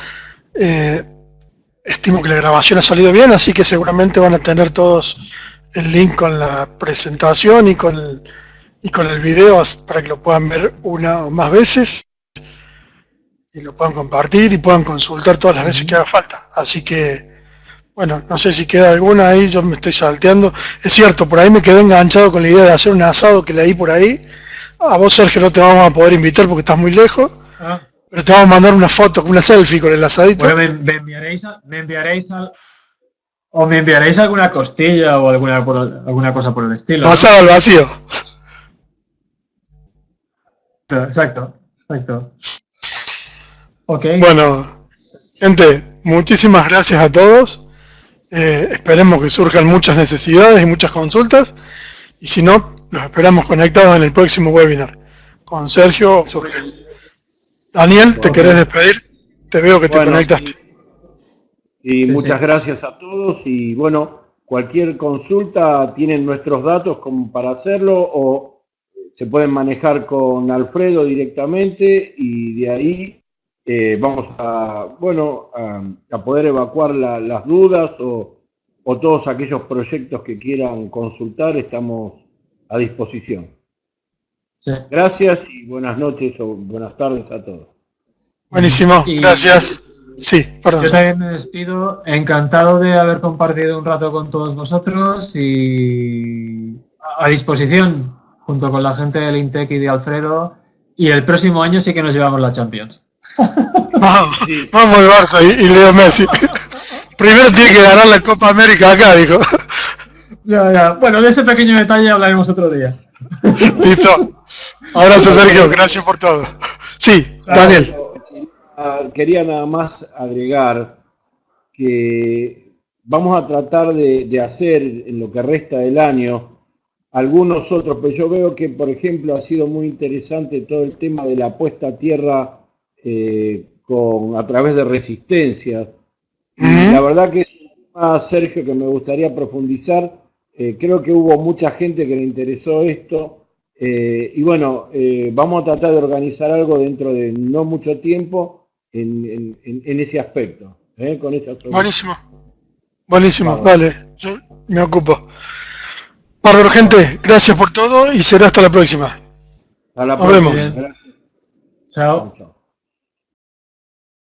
estimo que la grabación ha salido bien, así que seguramente van a tener todos el link con la presentación y con el video para que lo puedan ver una o más veces y lo puedan compartir y puedan consultar todas las veces que haga falta. Así que, bueno, no sé si queda alguna ahí, yo me estoy salteando. Es cierto, por ahí me quedé enganchado con la idea de hacer un asado que leí por ahí. A vos, Sergio, no te vamos a poder invitar porque estás muy lejos, pero te vamos a mandar una foto, una selfie con el asadito. Bueno, me enviaréis alguna costilla o alguna cosa por el estilo, ¿no? Asado al vacío. Exacto. Okay. Bueno, gente, muchísimas gracias a todos. Esperemos que surjan muchas necesidades y muchas consultas. Y si no, los esperamos conectados en el próximo webinar con Sergio. Daniel, ¿te querés despedir? Te veo que te conectaste. Y muchas gracias a todos. Y bueno, cualquier consulta, tienen nuestros datos como para hacerlo, o se pueden manejar con Alfredo directamente, y de ahí vamos a poder evacuar las dudas o todos aquellos proyectos que quieran consultar. Estamos a disposición. Sí. Gracias y buenas noches o buenas tardes a todos. Buenísimo, gracias. Sí, perdón. Yo también me despido, encantado de haber compartido un rato con todos vosotros y a disposición junto con la gente del Intec y de Alfredo, y el próximo año sí que nos llevamos la Champions. Vamos el Barça y Leo Messi. Primero tiene que ganar la Copa América acá, dijo. Ya. Bueno, de ese pequeño detalle hablaremos otro día. Listo. Abrazo, Sergio. Gracias por todo. Sí, Daniel. Quería nada más agregar que vamos a tratar de hacer en lo que resta del año algunos otros, pero yo veo que, por ejemplo, ha sido muy interesante todo el tema de la puesta a tierra a través de resistencias. Y la verdad que es un tema, Sergio, que me gustaría profundizar. Creo que hubo mucha gente que le interesó esto. Y bueno, vamos a tratar de organizar algo dentro de no mucho tiempo en ese aspecto. Con esa Buenísimo, vamos. Dale, yo me ocupo. Bárbaro, gente, gracias por todo y será hasta la próxima. Hasta la próxima. Nos vemos. Chao. Chao.